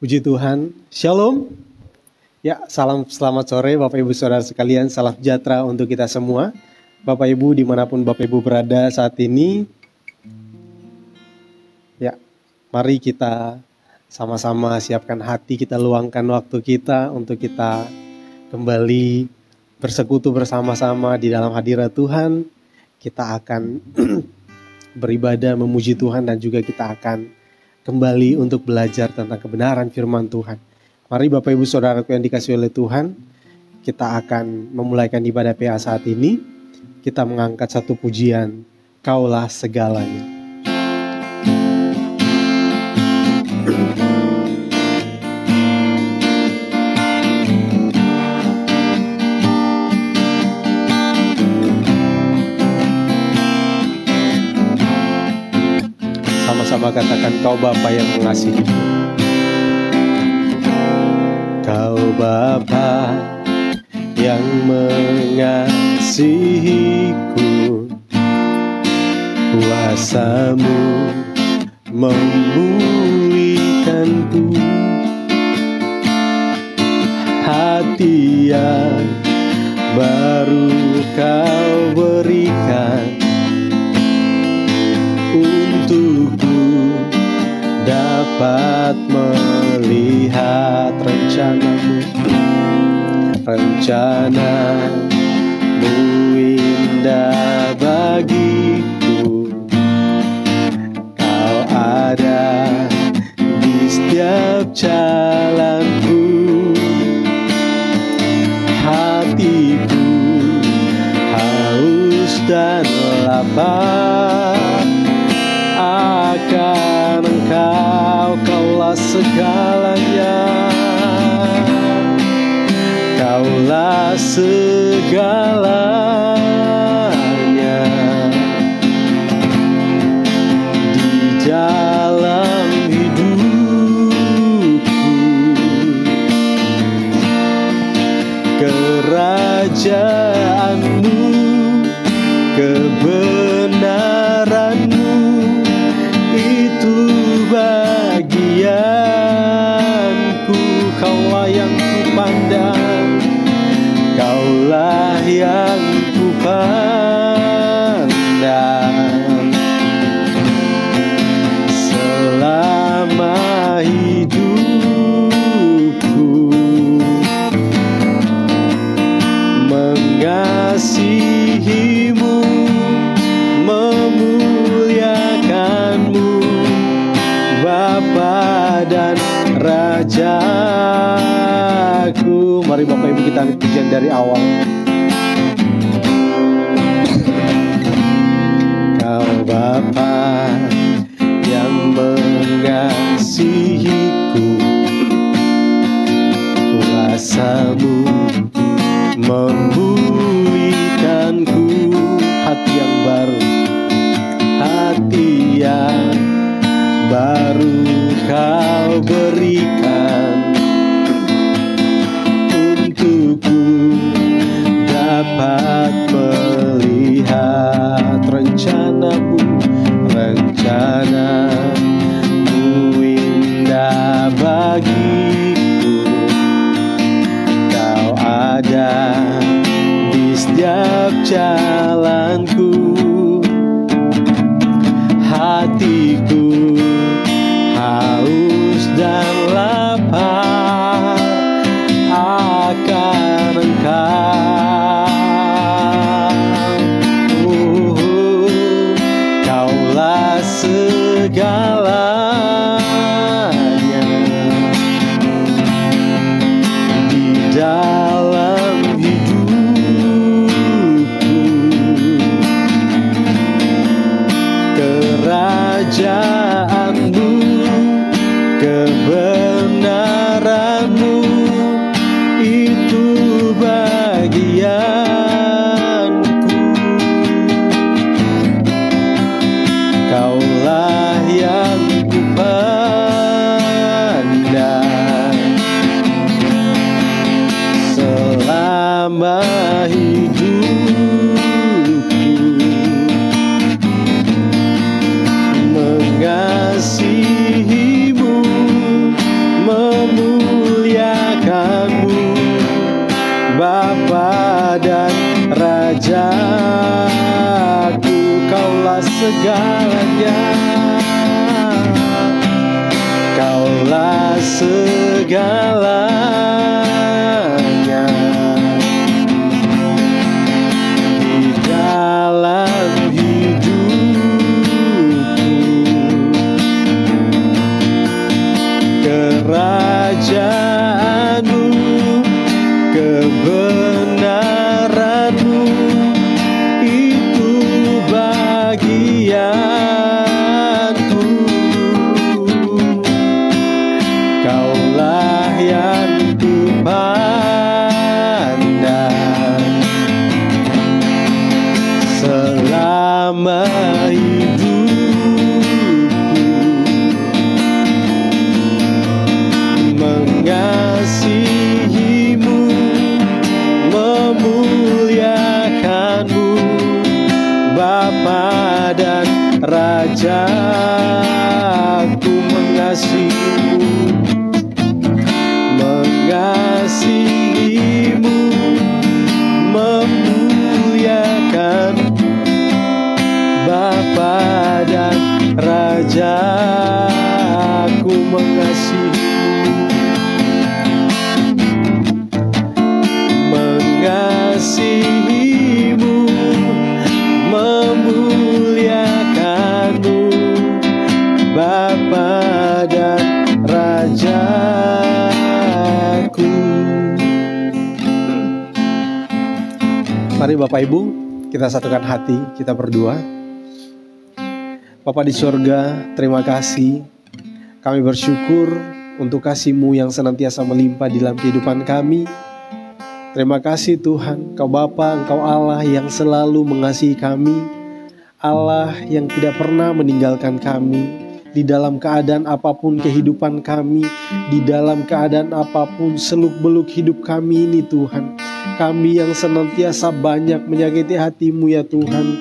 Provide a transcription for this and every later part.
Puji Tuhan, Shalom. Ya, salam selamat sore Bapak Ibu Saudara sekalian, salam sejahtera untuk kita semua. Bapak Ibu dimanapun Bapak Ibu berada saat ini. Ya, mari kita sama-sama siapkan hati, kita luangkan waktu kita untuk kita kembali bersekutu bersama-sama di dalam hadirat Tuhan. Kita akan beribadah memuji Tuhan dan juga kita akan kembali untuk belajar tentang kebenaran firman Tuhan. Mari Bapak Ibu Saudaraku yang dikasihi oleh Tuhan, kita akan memulaikan ibadah PA saat ini. Kita mengangkat satu pujian, Kaulah Segalanya. Sama-sama katakan, Kau Bapa yang mengasihi. Kau Bapa yang mengasihiku, kuasa-Mu memulihkanku, hati yang baru Kau berikan untukku dapat melihat rencana-Mu. Rencana-Mu indah bagiku, Kau ada di setiap jalanku. Hatiku haus dan lapar akan Engkau, Kaulah segalanya. Kaulah segalanya di dalam hidupku. Kerajaan-Mu, kebenaran-Mu, itu bagianku. Kaulah yang kupandang, Kaulah yang kupandang selama hidupku. Mengasihi-Mu, memuliakan-Mu, Bapa dan Rajaku. Mari Bapak Ibu kita angkat pujian dari awal. Kau Bapa yang mengasihiku, kuasa-Mu memulihkanku, hati yang baru, hati yang baru Kau berikan untukku dapat melihat rencana-Mu. Rencana-Mu indah bagiku, Kau ada di setiap jalanku. Hatiku haus dan lapar akan Engkau. Kaulah segalanya di dalam hidupku. segalanya, Kaulah segalanya. Di dalam hidupku, kerajaanmu, kebenaranmu, itu bagianku. Kaulah yang kupandang selama hidupku, mengasihimu, memuliakanmu, Bapa dan Raja. Ku mengasihimu, mengasihimu, memuliakan Bapa dan Raja. Ku mengasihimu, mengasihimu, memuliakanmu, Bapa dan Rajaku. Mari Bapak Ibu, kita satukan hati, kita berdoa. Bapa di surga, terima kasih. Kami bersyukur untuk kasih-Mu yang senantiasa melimpah di dalam kehidupan kami. Terima kasih Tuhan, Engkau Bapa, Engkau Allah yang selalu mengasihi kami, Allah yang tidak pernah meninggalkan kami di dalam keadaan apapun kehidupan kami, di dalam keadaan apapun seluk-beluk hidup kami ini Tuhan. Kami yang senantiasa banyak menyakiti hati-Mu ya Tuhan.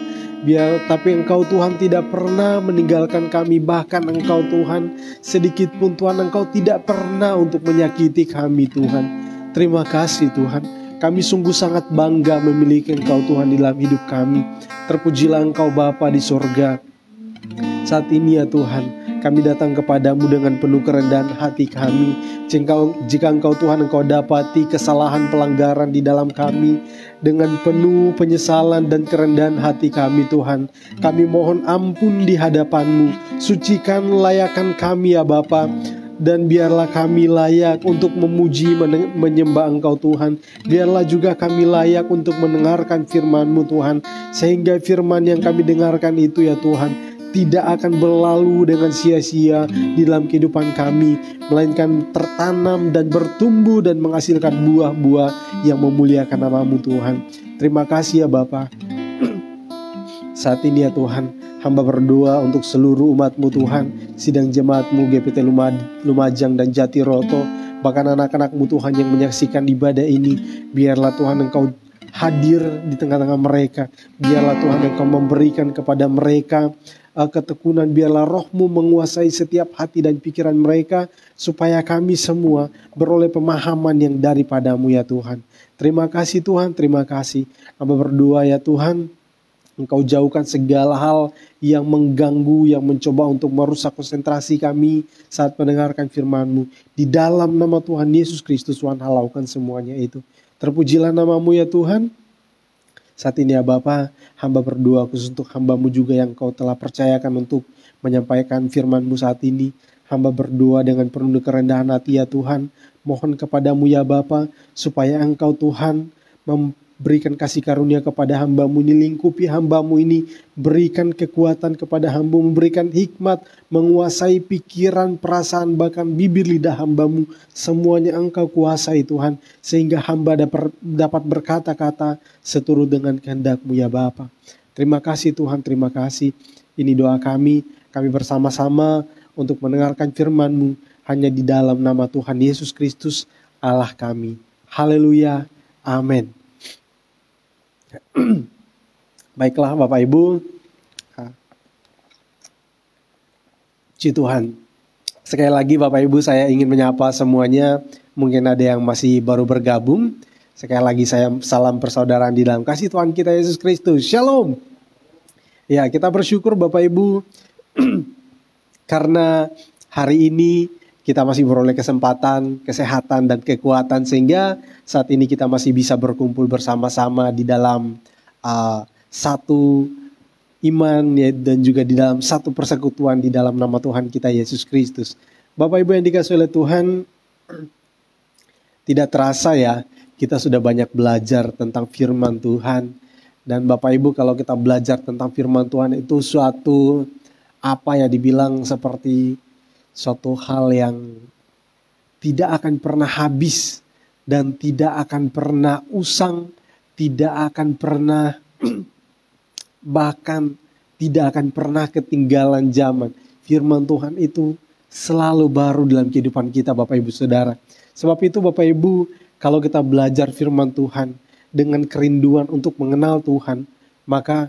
Tapi Engkau Tuhan tidak pernah meninggalkan kami. Bahkan Engkau Tuhan, sedikit pun Tuhan Engkau tidak pernah untuk menyakiti kami Tuhan. Terima kasih Tuhan. Kami sungguh sangat bangga memiliki Engkau Tuhan di dalam hidup kami. Terpujilah Engkau Bapa di sorga. Saat ini ya Tuhan, kami datang kepadamu dengan penuh kerendahan hati kami. Jika Engkau Tuhan, Engkau dapati kesalahan pelanggaran di dalam kami, dengan penuh penyesalan dan kerendahan hati kami Tuhan, kami mohon ampun di hadapan-Mu. Sucikan, layakkan kami ya Bapa. Dan biarlah kami layak untuk memuji, menyembah Engkau Tuhan. Biarlah juga kami layak untuk mendengarkan firman-Mu Tuhan. Sehingga firman yang kami dengarkan itu ya Tuhan, tidak akan berlalu dengan sia-sia di dalam kehidupan kami, melainkan tertanam dan bertumbuh dan menghasilkan buah-buah yang memuliakan nama-Mu Tuhan. Terima kasih ya Bapa. Saat ini ya Tuhan, hamba berdoa untuk seluruh umat-Mu Tuhan, sidang jemaat-Mu GPT Lumajang dan Jatiroto, bahkan anak-anak-Mu Tuhan yang menyaksikan ibadah ini. Biarlah Tuhan Engkau hadir di tengah-tengah mereka. Biarlah Tuhan Engkau memberikan kepada mereka ketekunan. Biarlah Roh-Mu menguasai setiap hati dan pikiran mereka, supaya kami semua beroleh pemahaman yang daripada-Mu ya Tuhan. Terima kasih Tuhan, terima kasih. Hamba berdoa ya Tuhan, Engkau jauhkan segala hal yang mengganggu, yang mencoba untuk merusak konsentrasi kami saat mendengarkan firman-Mu. Di dalam nama Tuhan Yesus Kristus, Tuhan halaukan semuanya itu. Terpujilah nama-Mu ya Tuhan. Saat ini ya Bapa, hamba berdoa khusus untuk hamba-Mu juga yang Kau telah percayakan untuk menyampaikan firman-Mu saat ini. Hamba berdoa dengan penuh kerendahan hati ya Tuhan. Mohon kepada-Mu ya Bapa, supaya Engkau Tuhan memberikan kasih karunia kepada hamba-Mu ini, lingkupi hamba-Mu ini, berikan kekuatan kepada hamba-Mu, memberikan hikmat, menguasai pikiran, perasaan, bahkan bibir lidah hamba-Mu. Semuanya Engkau kuasai Tuhan, sehingga hamba dapat berkata-kata seturut dengan kehendak-Mu ya Bapa. Terima kasih Tuhan, terima kasih. Ini doa kami bersama-sama untuk mendengarkan firman-Mu hanya di dalam nama Tuhan Yesus Kristus Allah kami. Haleluya, amin. Baiklah Bapak Ibu, puji Tuhan. Sekali lagi Bapak Ibu, saya ingin menyapa semuanya. Mungkin ada yang masih baru bergabung. Sekali lagi saya salam persaudaraan di dalam kasih Tuhan kita Yesus Kristus. Shalom. Ya, kita bersyukur Bapak Ibu karena hari ini kita masih beroleh kesempatan, kesehatan, dan kekuatan sehingga saat ini kita masih bisa berkumpul bersama-sama di dalam satu iman ya, dan juga di dalam satu persekutuan di dalam nama Tuhan kita Yesus Kristus. Bapak Ibu yang dikasihi oleh Tuhan, tidak terasa ya, kita sudah banyak belajar tentang firman Tuhan. Dan Bapak Ibu kalau kita belajar tentang firman Tuhan itu suatu dibilang seperti suatu hal yang tidak akan pernah habis dan tidak akan pernah usang, tidak akan pernah bahkan tidak akan pernah ketinggalan zaman. Firman Tuhan itu selalu baru dalam kehidupan kita Bapak Ibu Saudara. Sebab itu Bapak Ibu, kalau kita belajar firman Tuhan dengan kerinduan untuk mengenal Tuhan, maka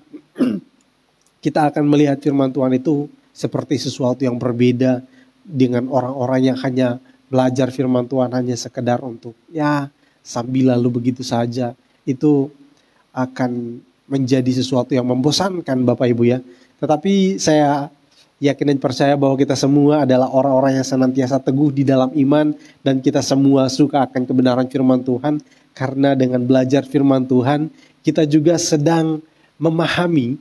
kita akan melihat firman Tuhan itu seperti sesuatu yang berbeda dengan orang-orang yang hanya belajar firman Tuhan hanya sekedar untuk sambil lalu begitu saja. Itu akan menjadi sesuatu yang membosankan Bapak Ibu ya. Tetapi saya yakin dan percaya bahwa kita semua adalah orang-orang yang senantiasa teguh di dalam iman, dan kita semua suka akan kebenaran firman Tuhan. Karena dengan belajar firman Tuhan, kita juga sedang memahami.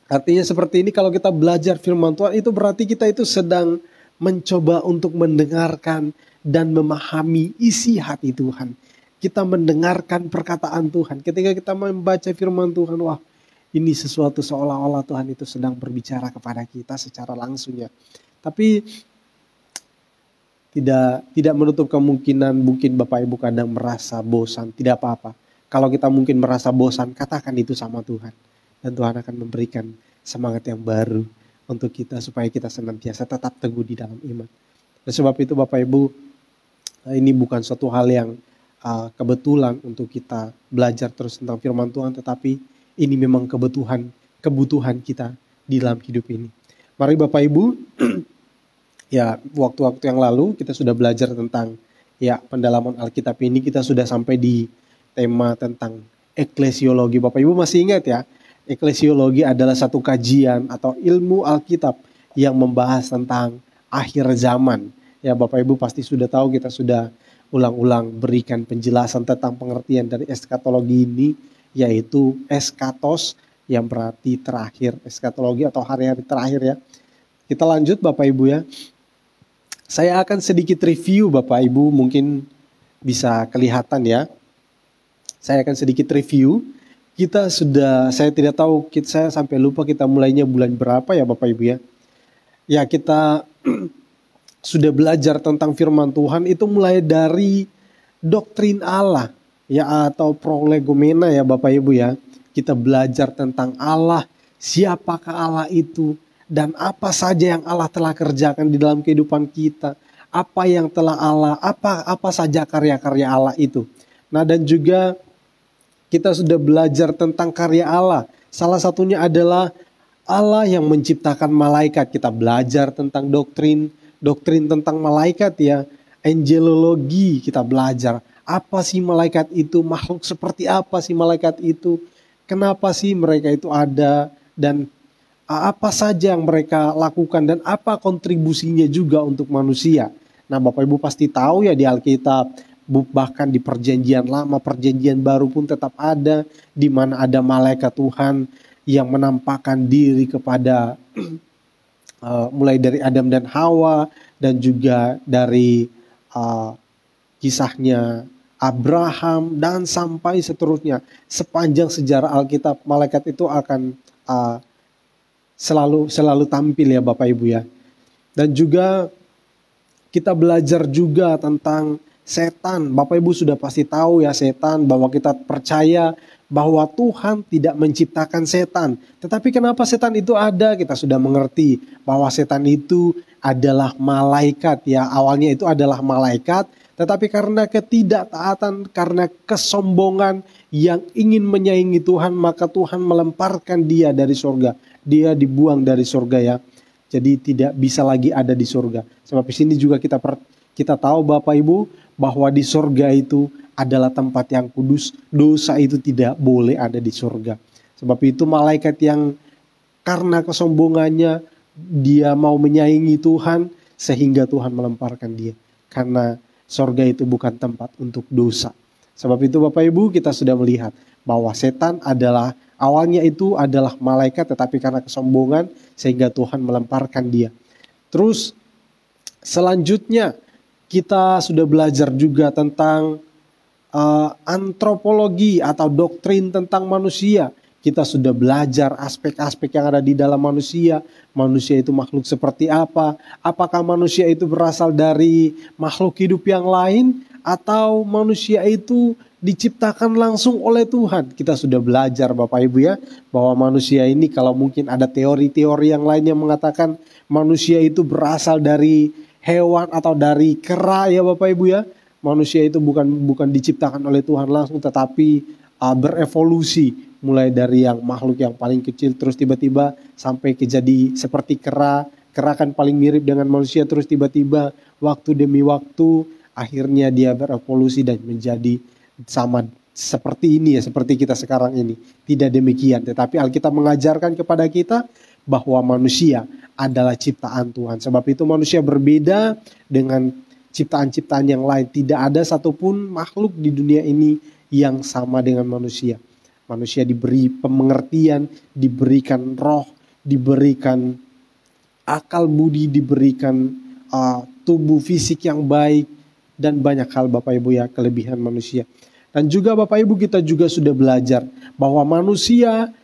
Artinya seperti ini, kalau kita belajar firman Tuhan, itu berarti kita itu sedang mencoba untuk mendengarkan dan memahami isi hati Tuhan. Kita mendengarkan perkataan Tuhan. Ketika kita membaca firman Tuhan, wah, ini sesuatu seolah-olah Tuhan itu sedang berbicara kepada kita secara langsung ya. Tapi tidak menutup kemungkinan mungkin Bapak Ibu kadang merasa bosan. Tidak apa-apa. Kalau kita mungkin merasa bosan, katakan itu sama Tuhan. Dan Tuhan akan memberikan semangat yang baru untuk kita supaya kita senantiasa tetap teguh di dalam iman. Dan sebab itu Bapak Ibu, ini bukan suatu hal yang kebetulan untuk kita belajar terus tentang firman Tuhan, tetapi ini memang kebutuhan kita di dalam hidup ini. Mari Bapak Ibu, ya, waktu-waktu yang lalu kita sudah belajar tentang pendalaman Alkitab ini. Kita sudah sampai di tema tentang eklesiologi. Bapak Ibu masih ingat ya, eklesiologi adalah satu kajian atau ilmu Alkitab yang membahas tentang akhir zaman. Ya, Bapak Ibu pasti sudah tahu, kita sudah ulang-ulang berikan penjelasan tentang pengertian dari eskatologi ini, yaitu eskatos yang berarti terakhir, eskatologi atau hari-hari terakhir ya. Kita lanjut Bapak Ibu ya. Saya akan sedikit review Bapak Ibu, mungkin bisa kelihatan ya. Saya akan sedikit review. Saya tidak tahu, saya sampai lupa kita mulainya bulan berapa ya Bapak Ibu ya. Ya, kita sudah belajar tentang firman Tuhan itu mulai dari doktrin Allah ya, atau prolegomena ya Bapak Ibu ya. Kita belajar tentang Allah, siapakah Allah itu, dan apa saja yang Allah telah kerjakan di dalam kehidupan kita. Apa yang telah apa saja karya-karya Allah itu. Nah, dan juga kita sudah belajar tentang karya Allah. Salah satunya adalah Allah yang menciptakan malaikat. Kita belajar tentang doktrin tentang malaikat ya. Angelologi kita belajar. Apa sih malaikat itu? Makhluk seperti apa sih malaikat itu? Kenapa sih mereka itu ada? Dan apa saja yang mereka lakukan dan apa kontribusinya juga untuk manusia. Nah, Bapak Ibu pasti tahu ya, di Alkitab, bahkan di perjanjian lama, perjanjian baru pun tetap ada, di mana ada malaikat Tuhan yang menampakkan diri kepada mulai dari Adam dan Hawa, dan juga dari kisahnya Abraham dan sampai seterusnya. Sepanjang sejarah Alkitab, malaikat itu akan selalu tampil ya Bapak Ibu ya. Dan juga kita belajar juga tentang setan. Bapak Ibu sudah pasti tahu ya setan, bahwa kita percaya bahwa Tuhan tidak menciptakan setan. Tetapi kenapa setan itu ada? Kita sudah mengerti bahwa setan itu adalah malaikat ya. Awalnya itu adalah malaikat, tetapi karena ketidaktaatan, karena kesombongan yang ingin menyaingi Tuhan, maka Tuhan melemparkan dia dari surga. Dia dibuang dari surga ya. Jadi tidak bisa lagi ada di surga. Sebab di sini juga kita tahu Bapak Ibu bahwa di surga itu adalah tempat yang kudus. Dosa itu tidak boleh ada di surga. Sebab itu malaikat yang karena kesombongannya dia mau menyaingi Tuhan, sehingga Tuhan melemparkan dia. Karena sorga itu bukan tempat untuk dosa. Sebab itu Bapak Ibu, kita sudah melihat bahwa setan adalah awalnya itu adalah malaikat, tetapi karena kesombongan sehingga Tuhan melemparkan dia. Terus selanjutnya kita sudah belajar juga tentang antropologi atau doktrin tentang manusia. Kita sudah belajar aspek-aspek yang ada di dalam manusia. Manusia itu makhluk seperti apa? Apakah manusia itu berasal dari makhluk hidup yang lain? Atau manusia itu diciptakan langsung oleh Tuhan? Kita sudah belajar Bapak Ibu ya, bahwa manusia ini, kalau mungkin ada teori-teori yang lain yang mengatakan manusia itu berasal dari hewan atau dari kera ya Bapak Ibu ya. Manusia itu bukan diciptakan oleh Tuhan langsung, tetapi berevolusi. Mulai dari yang makhluk yang paling kecil terus tiba-tiba sampai ke jadi seperti kera. Kera kan paling mirip dengan manusia, terus tiba-tiba waktu demi waktu akhirnya dia berevolusi dan menjadi sama seperti ini ya, seperti kita sekarang ini. Tidak demikian, tetapi Alkitab mengajarkan kepada kita bahwa manusia adalah ciptaan Tuhan. Sebab itu manusia berbeda dengan ciptaan-ciptaan yang lain. Tidak ada satupun makhluk di dunia ini yang sama dengan manusia. Manusia diberi pengertian, diberikan roh, diberikan akal budi, diberikan tubuh fisik yang baik, dan banyak hal Bapak Ibu ya, kelebihan manusia. Dan juga Bapak Ibu, kita juga sudah belajar bahwa manusia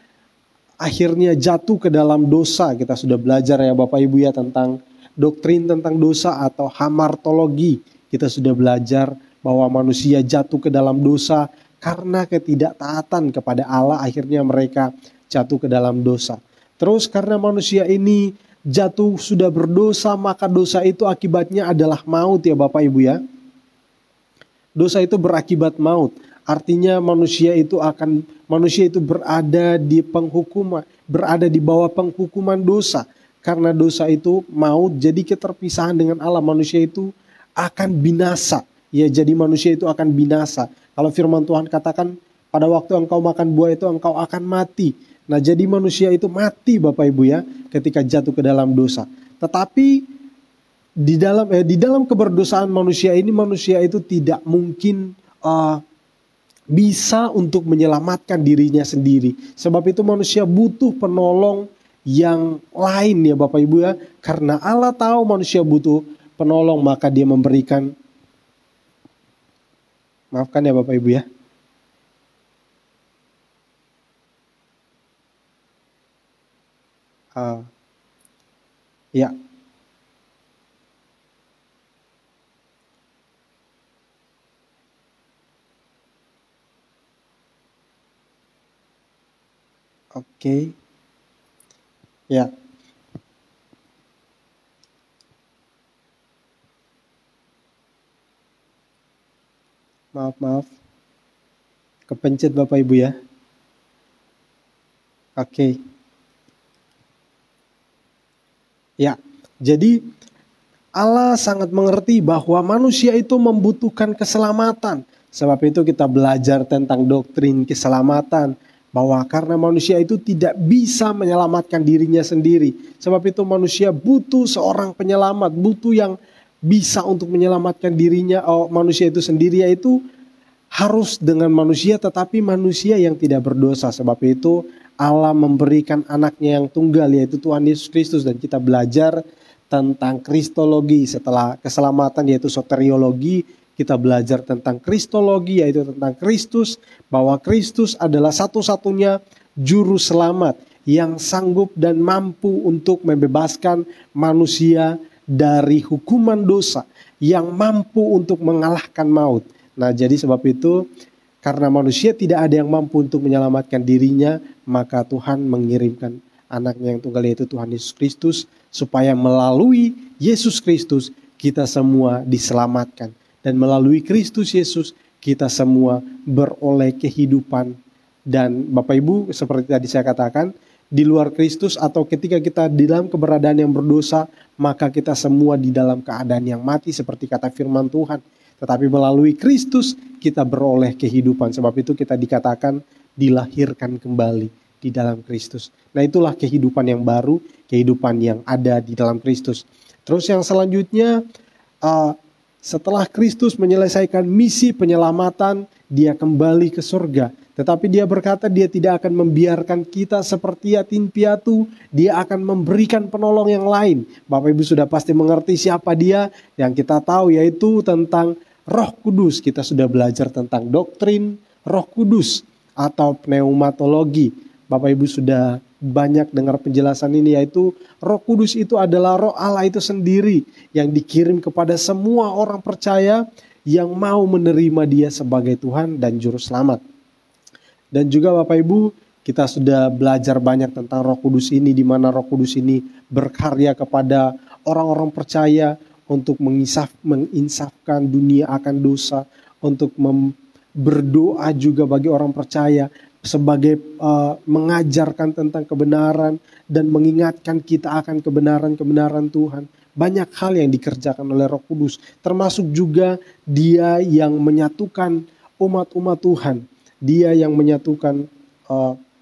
akhirnya jatuh ke dalam dosa. Kita sudah belajar ya Bapak Ibu ya tentang doktrin tentang dosa atau hamartologi. Kita sudah belajar bahwa manusia jatuh ke dalam dosa karena ketidaktaatan kepada Allah, akhirnya mereka jatuh ke dalam dosa. Terus karena manusia ini jatuh sudah berdosa, maka dosa itu akibatnya adalah maut ya Bapak Ibu ya. Dosa itu berakibat maut. Artinya manusia itu berada di penghukuman, berada di bawah penghukuman dosa. Karena dosa itu maut, jadi keterpisahan dengan Allah, manusia itu akan binasa. Ya, jadi manusia itu akan binasa. Kalau firman Tuhan katakan pada waktu engkau makan buah itu engkau akan mati. Nah, jadi manusia itu mati Bapak Ibu ya ketika jatuh ke dalam dosa. Tetapi di dalam keberdosaan manusia ini, manusia itu tidak mungkin bisa untuk menyelamatkan dirinya sendiri. Sebab itu manusia butuh penolong yang lain ya Bapak Ibu ya. Karena Allah tahu manusia butuh penolong, maka dia memberikan, maafkan ya Bapak Ibu ya. Ya. Oke. Ya. Maaf. Kepencet Bapak Ibu ya. Oke. Ya, jadi Allah sangat mengerti bahwa manusia itu membutuhkan keselamatan. Sebab itu kita belajar tentang doktrin keselamatan. Bahwa karena manusia itu tidak bisa menyelamatkan dirinya sendiri. Sebab itu manusia butuh seorang penyelamat. Butuh yang bisa untuk menyelamatkan dirinya. Manusia itu sendiri, yaitu harus dengan manusia, tetapi manusia yang tidak berdosa. Sebab itu Allah memberikan anaknya yang tunggal, yaitu Tuhan Yesus Kristus. Dan kita belajar tentang kristologi setelah keselamatan, yaitu soteriologi. Kita belajar tentang kristologi, yaitu tentang Kristus. Bahwa Kristus adalah satu-satunya juru selamat yang sanggup dan mampu untuk membebaskan manusia dari hukuman dosa. Yang mampu untuk mengalahkan maut. Nah, jadi sebab itu karena manusia tidak ada yang mampu untuk menyelamatkan dirinya, maka Tuhan mengirimkan anaknya yang tunggal, yaitu Tuhan Yesus Kristus, supaya melalui Yesus Kristus kita semua diselamatkan. Dan melalui Kristus Yesus kita semua beroleh kehidupan. Dan Bapak Ibu, seperti tadi saya katakan, di luar Kristus atau ketika kita di dalam keberadaan yang berdosa, maka kita semua di dalam keadaan yang mati seperti kata firman Tuhan. Tetapi melalui Kristus kita beroleh kehidupan. Sebab itu kita dikatakan dilahirkan kembali. di dalam Kristus. Nah, itulah kehidupan yang baru, kehidupan yang ada di dalam Kristus. Terus yang selanjutnya, setelah Kristus menyelesaikan misi penyelamatan, dia kembali ke surga. Tetapi dia berkata dia tidak akan membiarkan kita seperti yatim piatu. Dia akan memberikan penolong yang lain. Bapak Ibu sudah pasti mengerti siapa dia. Yang kita tahu yaitu tentang Roh Kudus. Kita sudah belajar tentang doktrin Roh Kudus atau pneumatologi. Bapak Ibu sudah banyak dengar penjelasan ini, yaitu Roh Kudus itu adalah Roh Allah itu sendiri yang dikirim kepada semua orang percaya yang mau menerima dia sebagai Tuhan dan Juru Selamat. Dan juga Bapak Ibu, kita sudah belajar banyak tentang Roh Kudus ini, di mana Roh Kudus ini berkarya kepada orang-orang percaya untuk menginsafkan dunia akan dosa, untuk berdoa juga bagi orang percaya, sebagai mengajarkan tentang kebenaran dan mengingatkan kita akan kebenaran-kebenaran Tuhan. Banyak hal yang dikerjakan oleh Roh Kudus, termasuk juga dia yang menyatukan umat-umat Tuhan. Dia yang menyatukan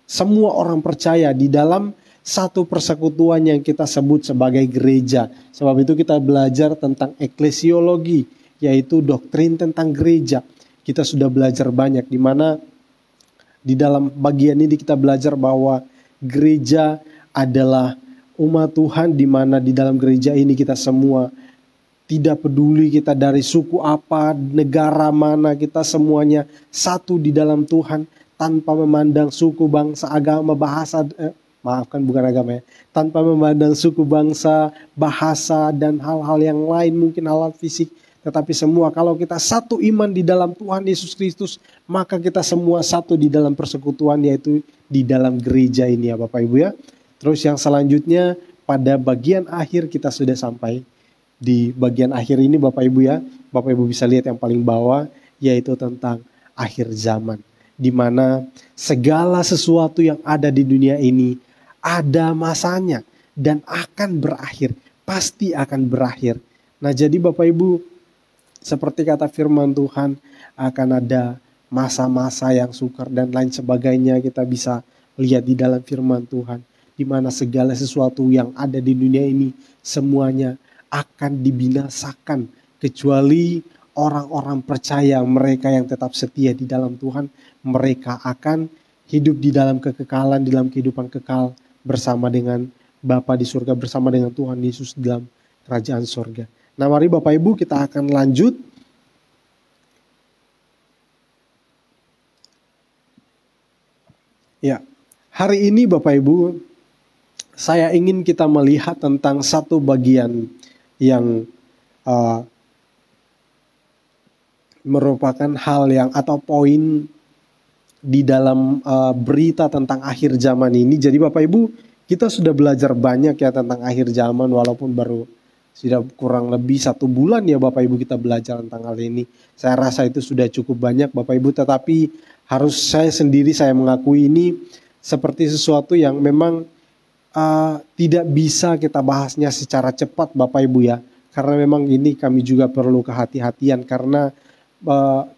semua orang percaya di dalam satu persekutuan yang kita sebut sebagai gereja. Sebab itu kita belajar tentang eklesiologi, yaitu doktrin tentang gereja. Kita sudah belajar banyak, di mana di dalam bagian ini kita belajar bahwa gereja adalah umat Tuhan, di mana di dalam gereja ini kita semua tidak peduli kita dari suku apa, negara mana, kita semuanya satu di dalam Tuhan tanpa memandang suku, bangsa, agama, bahasa, bukan agama ya, tanpa memandang suku, bangsa, bahasa dan hal-hal yang lain, mungkin hal-hal fisik. Tetapi semua, kalau kita satu iman di dalam Tuhan Yesus Kristus, maka kita semua satu di dalam persekutuan, yaitu di dalam gereja ini ya Bapak Ibu ya. Terus yang selanjutnya, pada bagian akhir kita sudah sampai. Di bagian akhir ini Bapak Ibu ya, Bapak Ibu bisa lihat yang paling bawah, yaitu tentang akhir zaman. Di mana segala sesuatu yang ada di dunia ini, ada masanya dan akan berakhir. Pasti akan berakhir. Nah jadi Bapak Ibu, seperti kata firman Tuhan, akan ada masa-masa yang sukar dan lain sebagainya. Kita bisa lihat di dalam firman Tuhan, di mana segala sesuatu yang ada di dunia ini semuanya akan dibinasakan, kecuali orang-orang percaya, mereka yang tetap setia di dalam Tuhan. Mereka akan hidup di dalam kekekalan, di dalam kehidupan kekal bersama dengan Bapa di surga, bersama dengan Tuhan Yesus di dalam kerajaan surga. Nah mari Bapak Ibu kita akan lanjut. Ya, hari ini Bapak Ibu, saya ingin kita melihat tentang satu bagian yang merupakan hal yang atau poin di dalam berita tentang akhir zaman ini. Jadi Bapak Ibu, kita sudah belajar banyak ya tentang akhir zaman, walaupun baru sudah kurang lebih 1 bulan ya Bapak Ibu kita belajar tentang hal ini. Saya rasa itu sudah cukup banyak Bapak Ibu, tetapi saya mengakui ini seperti sesuatu yang memang tidak bisa kita bahasnya secara cepat Bapak Ibu ya. Karena memang ini kami juga perlu kehati-hatian, karena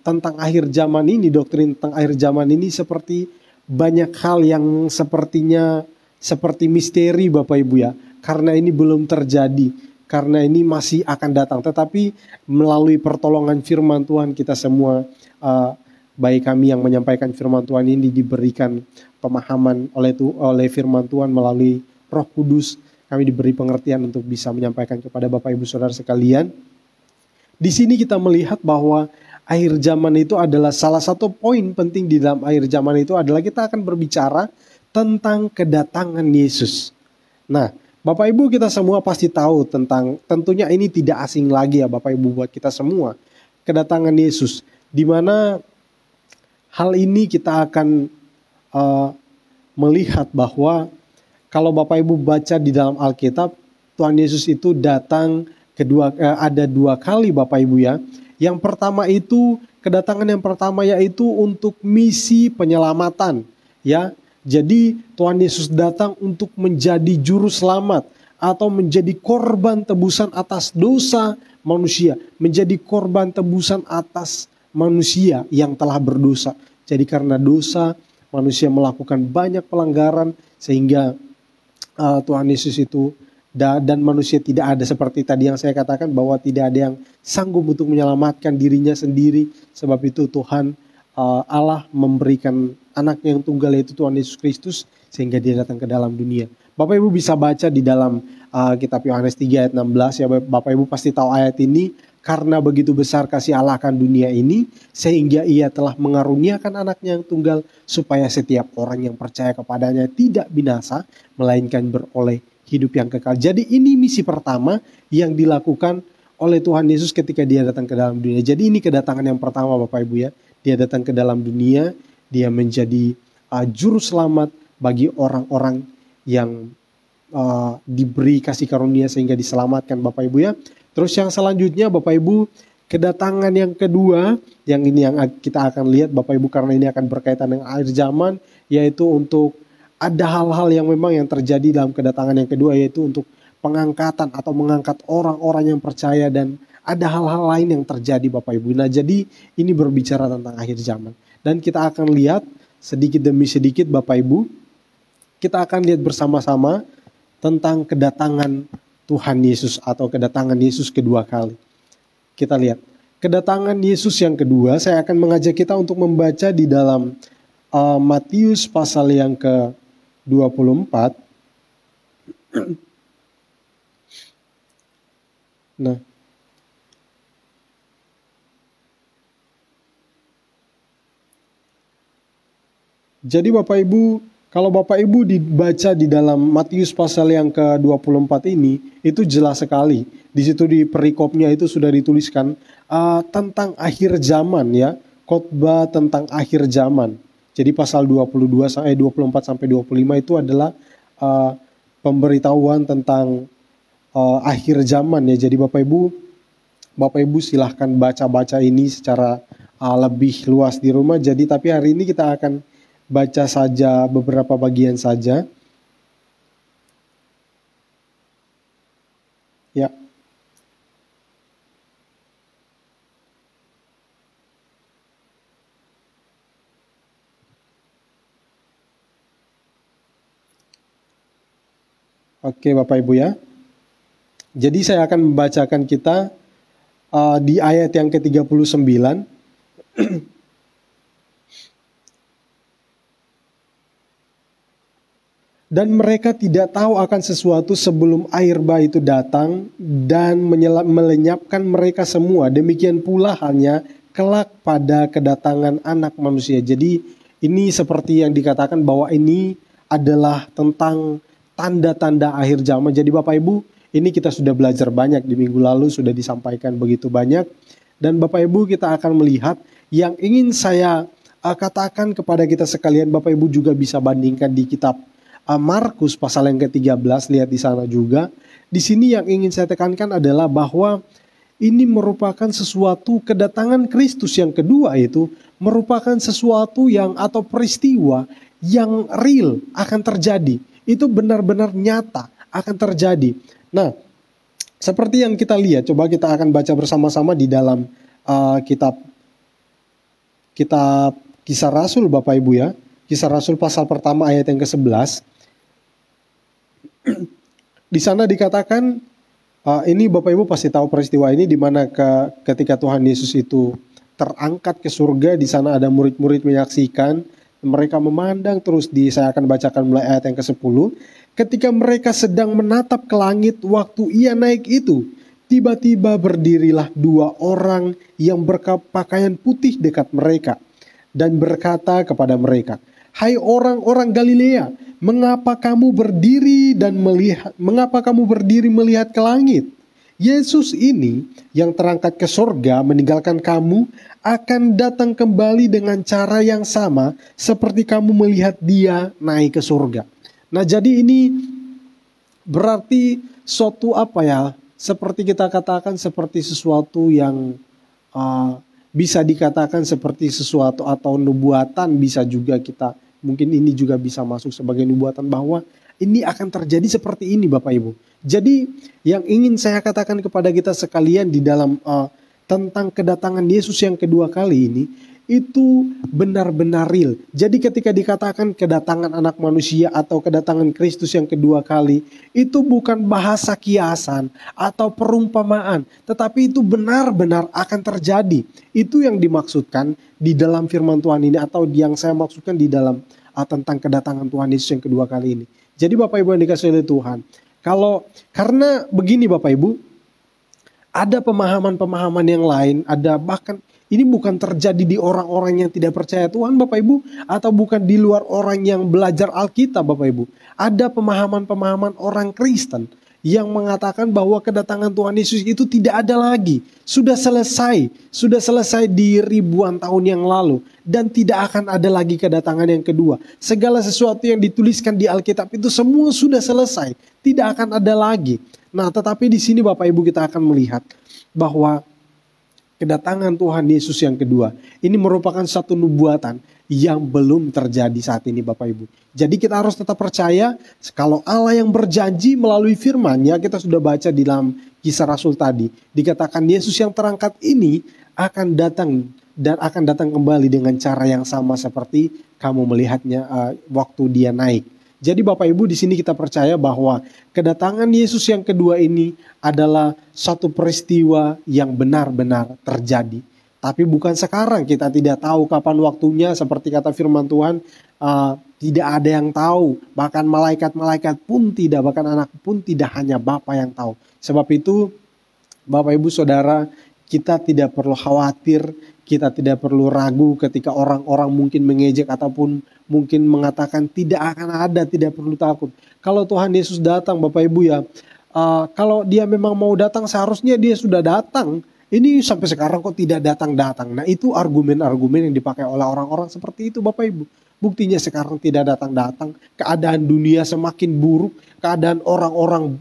tentang akhir zaman ini, doktrin tentang akhir zaman ini seperti banyak hal yang sepertinya seperti misteri Bapak Ibu ya. Karena ini belum terjadi. Karena ini masih akan datang, tetapi melalui pertolongan firman Tuhan kita semua, baik kami yang menyampaikan firman Tuhan ini diberikan pemahaman oleh firman Tuhan melalui Roh Kudus, kami diberi pengertian untuk bisa menyampaikan kepada Bapak Ibu Saudara sekalian. Di sini kita melihat bahwa akhir zaman itu adalah salah satu poin penting di dalam akhir zaman itu adalah kita akan berbicara tentang kedatangan Yesus. Nah, Bapak Ibu kita semua pasti tahu tentang, tentunya ini tidak asing lagi ya Bapak Ibu buat kita semua, kedatangan Yesus. Di mana hal ini kita akan melihat bahwa kalau Bapak Ibu baca di dalam Alkitab, Tuhan Yesus itu datang ada 2 kali Bapak Ibu ya. Yang pertama itu, kedatangan yang pertama yaitu untuk misi penyelamatan ya. Jadi Tuhan Yesus datang untuk menjadi juru selamat atau menjadi korban tebusan atas dosa manusia. Menjadi korban tebusan atas manusia yang telah berdosa. Jadi karena dosa manusia melakukan banyak pelanggaran sehingga Tuhan Yesus itu dan manusia tidak ada seperti tadi yang saya katakan bahwa tidak ada yang sanggup untuk menyelamatkan dirinya sendiri. Sebab itu Tuhan Allah memberikan anaknya yang tunggal yaitu Tuhan Yesus Kristus sehingga dia datang ke dalam dunia. Bapak Ibu bisa baca di dalam kitab Yohanes 3 ayat 16 ya, Bapak Ibu pasti tahu ayat ini. Karena begitu besar kasih Allah akan dunia ini, sehingga ia telah mengaruniakan anaknya yang tunggal, supaya setiap orang yang percaya kepadanya tidak binasa, melainkan beroleh hidup yang kekal. Jadi ini misi pertama yang dilakukan oleh Tuhan Yesus ketika dia datang ke dalam dunia. Jadi ini kedatangan yang pertama Bapak Ibu ya. Dia datang ke dalam dunia, dia menjadi juru selamat bagi orang-orang yang diberi kasih karunia sehingga diselamatkan Bapak Ibu ya. Terus yang selanjutnya Bapak Ibu, kedatangan yang kedua, yang ini yang kita akan lihat Bapak Ibu karena ini akan berkaitan dengan akhir zaman, yaitu untuk ada hal-hal yang memang yang terjadi dalam kedatangan yang kedua, yaitu untuk pengangkatan atau mengangkat orang-orang yang percaya, dan ada hal-hal lain yang terjadi Bapak Ibu. Nah jadi ini berbicara tentang akhir zaman. Dan kita akan lihat sedikit demi sedikit Bapak Ibu, kita akan lihat bersama-sama tentang kedatangan Tuhan Yesus atau kedatangan Yesus kedua kali. Kita lihat kedatangan Yesus yang kedua. Saya akan mengajak kita untuk membaca di dalam Matius pasal yang ke-24. Nah, jadi Bapak Ibu, kalau Bapak Ibu dibaca di dalam Matius pasal yang ke-24 ini, itu jelas sekali. Di situ di perikopnya itu sudah dituliskan tentang akhir zaman ya, khotbah tentang akhir zaman. Jadi pasal 24 sampai 25 itu adalah pemberitahuan tentang akhir zaman ya. Jadi Bapak Ibu silahkan baca-baca ini secara lebih luas di rumah. Jadi tapi hari ini kita akan baca saja beberapa bagian saja. Ya. Oke Bapak Ibu ya. Jadi saya akan membacakan kita di ayat yang ke-39. Dan mereka tidak tahu akan sesuatu sebelum air bah itu datang dan melenyapkan mereka semua. Demikian pula halnya kelak pada kedatangan anak manusia. Jadi ini seperti yang dikatakan bahwa ini adalah tentang tanda-tanda akhir zaman. Jadi Bapak Ibu, ini kita sudah belajar banyak di minggu lalu, sudah disampaikan begitu banyak. Dan Bapak Ibu kita akan melihat yang ingin saya katakan kepada kita sekalian. Bapak Ibu juga bisa bandingkan di kitab Markus pasal yang ke-13, lihat di sana juga. Di sini yang ingin saya tekankan adalah bahwa ini merupakan sesuatu kedatangan Kristus yang kedua, itu merupakan sesuatu yang atau peristiwa yang real akan terjadi. Itu benar-benar nyata akan terjadi. Nah, seperti yang kita lihat, coba kita akan baca bersama-sama di dalam kitab Kisah Rasul Bapak Ibu ya. Kisah Rasul pasal pertama ayat yang ke-11. Di sana dikatakan, ini Bapak Ibu pasti tahu peristiwa ini, di mana ketika Tuhan Yesus itu terangkat ke surga, di sana ada murid-murid menyaksikan, mereka memandang terus. Saya akan bacakan mulai ayat yang ke-10. Ketika mereka sedang menatap ke langit waktu ia naik itu, tiba-tiba berdirilah dua orang yang berpakaian putih dekat mereka dan berkata kepada mereka, "Hai orang-orang Galilea, mengapa kamu berdiri melihat ke langit? Yesus ini yang terangkat ke surga meninggalkan kamu akan datang kembali dengan cara yang sama seperti kamu melihat dia naik ke surga." Nah, jadi ini berarti suatu seperti kita katakan seperti sesuatu yang bisa dikatakan seperti sesuatu atau nubuatan, bisa juga kita mungkin ini juga bisa masuk sebagai nubuatan bahwa ini akan terjadi seperti ini Bapak Ibu. Jadi yang ingin saya katakan kepada kita sekalian di dalam tentang kedatangan Yesus yang kedua kali itu benar-benar real. Jadi ketika dikatakan kedatangan anak manusia atau kedatangan Kristus yang kedua kali, itu bukan bahasa kiasan atau perumpamaan, tetapi itu benar-benar akan terjadi. Itu yang dimaksudkan di dalam firman Tuhan ini, atau yang saya maksudkan di dalam tentang kedatangan Tuhan Yesus yang kedua kali ini. Jadi Bapak Ibu yang dikasihi oleh Tuhan, karena begini Bapak Ibu, ada pemahaman-pemahaman yang lain, ada bahkan ini bukan terjadi di orang-orang yang tidak percaya Tuhan Bapak Ibu, atau bukan di luar orang yang belajar Alkitab Bapak Ibu. Ada pemahaman-pemahaman orang Kristen yang mengatakan bahwa kedatangan Tuhan Yesus itu tidak ada lagi. Sudah selesai di ribuan tahun yang lalu, dan tidak akan ada lagi kedatangan yang kedua. Segala sesuatu yang dituliskan di Alkitab itu semua sudah selesai, tidak akan ada lagi. Nah, tetapi di sini Bapak Ibu kita akan melihat bahwa kedatangan Tuhan Yesus yang kedua ini merupakan satu nubuatan yang belum terjadi saat ini Bapak Ibu. Jadi kita harus tetap percaya kalau Allah yang berjanji melalui firman-Nya, kita sudah baca di dalam Kisah Rasul tadi, dikatakan Yesus yang terangkat ini akan datang dan akan datang kembali dengan cara yang sama seperti kamu melihatnya waktu dia naik. Jadi Bapak Ibu di sini kita percaya bahwa kedatangan Yesus yang kedua ini adalah satu peristiwa yang benar-benar terjadi. Tapi bukan sekarang, kita tidak tahu kapan waktunya, seperti kata firman Tuhan, tidak ada yang tahu. Bahkan malaikat-malaikat pun tidak, bahkan anak pun tidak, hanya Bapa yang tahu. Sebab itu Bapak Ibu Saudara, kita tidak perlu khawatir, kita tidak perlu ragu ketika orang-orang mungkin mengejek ataupun mungkin mengatakan tidak akan ada, tidak perlu takut. Kalau Tuhan Yesus datang Bapak Ibu ya, kalau dia memang mau datang seharusnya dia sudah datang. Ini sampai sekarang kok tidak datang-datang. Nah itu argumen-argumen yang dipakai oleh orang-orang seperti itu Bapak Ibu. Buktinya sekarang tidak datang-datang, keadaan dunia semakin buruk, keadaan orang-orang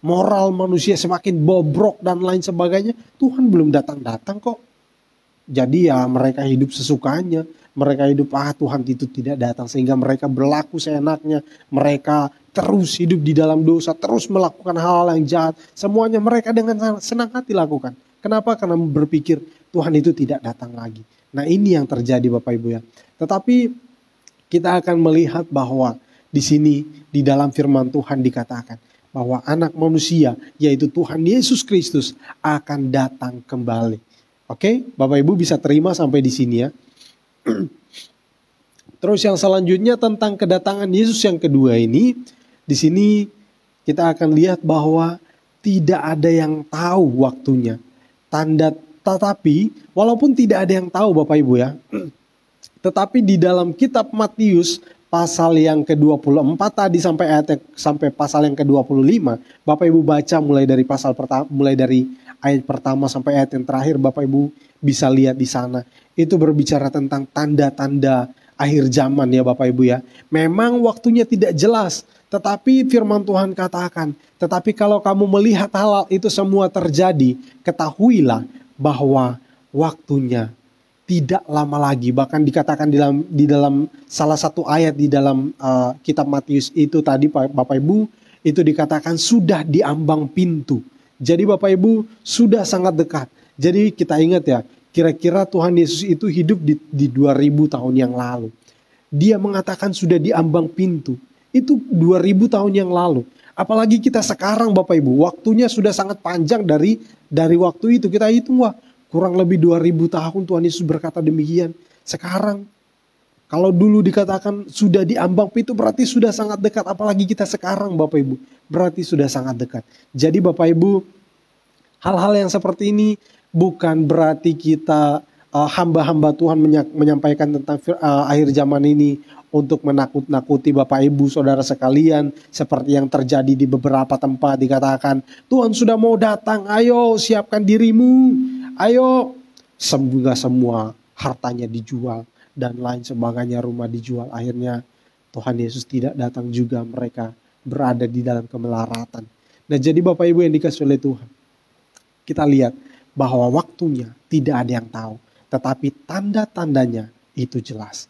moral manusia semakin bobrok dan lain sebagainya. Tuhan belum datang-datang kok. Jadi ya mereka hidup sesukanya. Mereka hidup Tuhan itu tidak datang, sehingga mereka berlaku seenaknya. Mereka terus hidup di dalam dosa, terus melakukan hal-hal yang jahat. Semuanya mereka dengan senang hati lakukan. Kenapa? Karena berpikir Tuhan itu tidak datang lagi. Nah ini yang terjadi Bapak Ibu ya. Tetapi kita akan melihat bahwa di sini di dalam firman Tuhan dikatakan bahwa anak manusia, yaitu Tuhan Yesus Kristus, akan datang kembali. Oke, Bapak Ibu bisa terima sampai di sini ya. Terus yang selanjutnya tentang kedatangan Yesus yang kedua ini, di sini kita akan lihat bahwa tidak ada yang tahu waktunya. Tetapi walaupun tidak ada yang tahu Bapak Ibu ya, tetapi di dalam kitab Matius pasal yang ke-24 tadi sampai pasal yang ke-25, Bapak Ibu baca mulai dari pasal pertama, mulai dari ayat pertama sampai ayat yang terakhir, Bapak Ibu bisa lihat di sana. Itu berbicara tentang tanda-tanda akhir zaman ya Bapak Ibu ya. Memang waktunya tidak jelas, tetapi firman Tuhan katakan, tetapi kalau kamu melihat hal itu semua terjadi, ketahuilah bahwa waktunya tidak lama lagi. Bahkan dikatakan di dalam salah satu ayat di dalam kitab Matius itu tadi Bapak Ibu, itu dikatakan sudah di ambang pintu. Jadi Bapak Ibu sudah sangat dekat. Jadi kita ingat ya, kira-kira Tuhan Yesus itu hidup di 2000 tahun yang lalu. Dia mengatakan sudah di ambang pintu. Itu 2000 tahun yang lalu. Apalagi kita sekarang Bapak Ibu, waktunya sudah sangat panjang dari waktu itu. Kita hitung kurang lebih 2000 tahun Tuhan Yesus berkata demikian. Sekarang kalau dulu dikatakan sudah di ambang pintu, berarti sudah sangat dekat. Apalagi kita sekarang Bapak Ibu, berarti sudah sangat dekat. Jadi Bapak Ibu, hal-hal yang seperti ini bukan berarti kita hamba-hamba Tuhan menyampaikan tentang akhir zaman ini untuk menakut-nakuti Bapak Ibu Saudara sekalian, seperti yang terjadi di beberapa tempat. Dikatakan Tuhan sudah mau datang, ayo siapkan dirimu, ayo semua hartanya dijual dan lain sebagainya, rumah dijual. Akhirnya Tuhan Yesus tidak datang juga, mereka berada di dalam kemelaratan. Nah jadi Bapak Ibu yang dikasihi oleh Tuhan, kita lihat bahwa waktunya tidak ada yang tahu, tetapi tanda-tandanya itu jelas.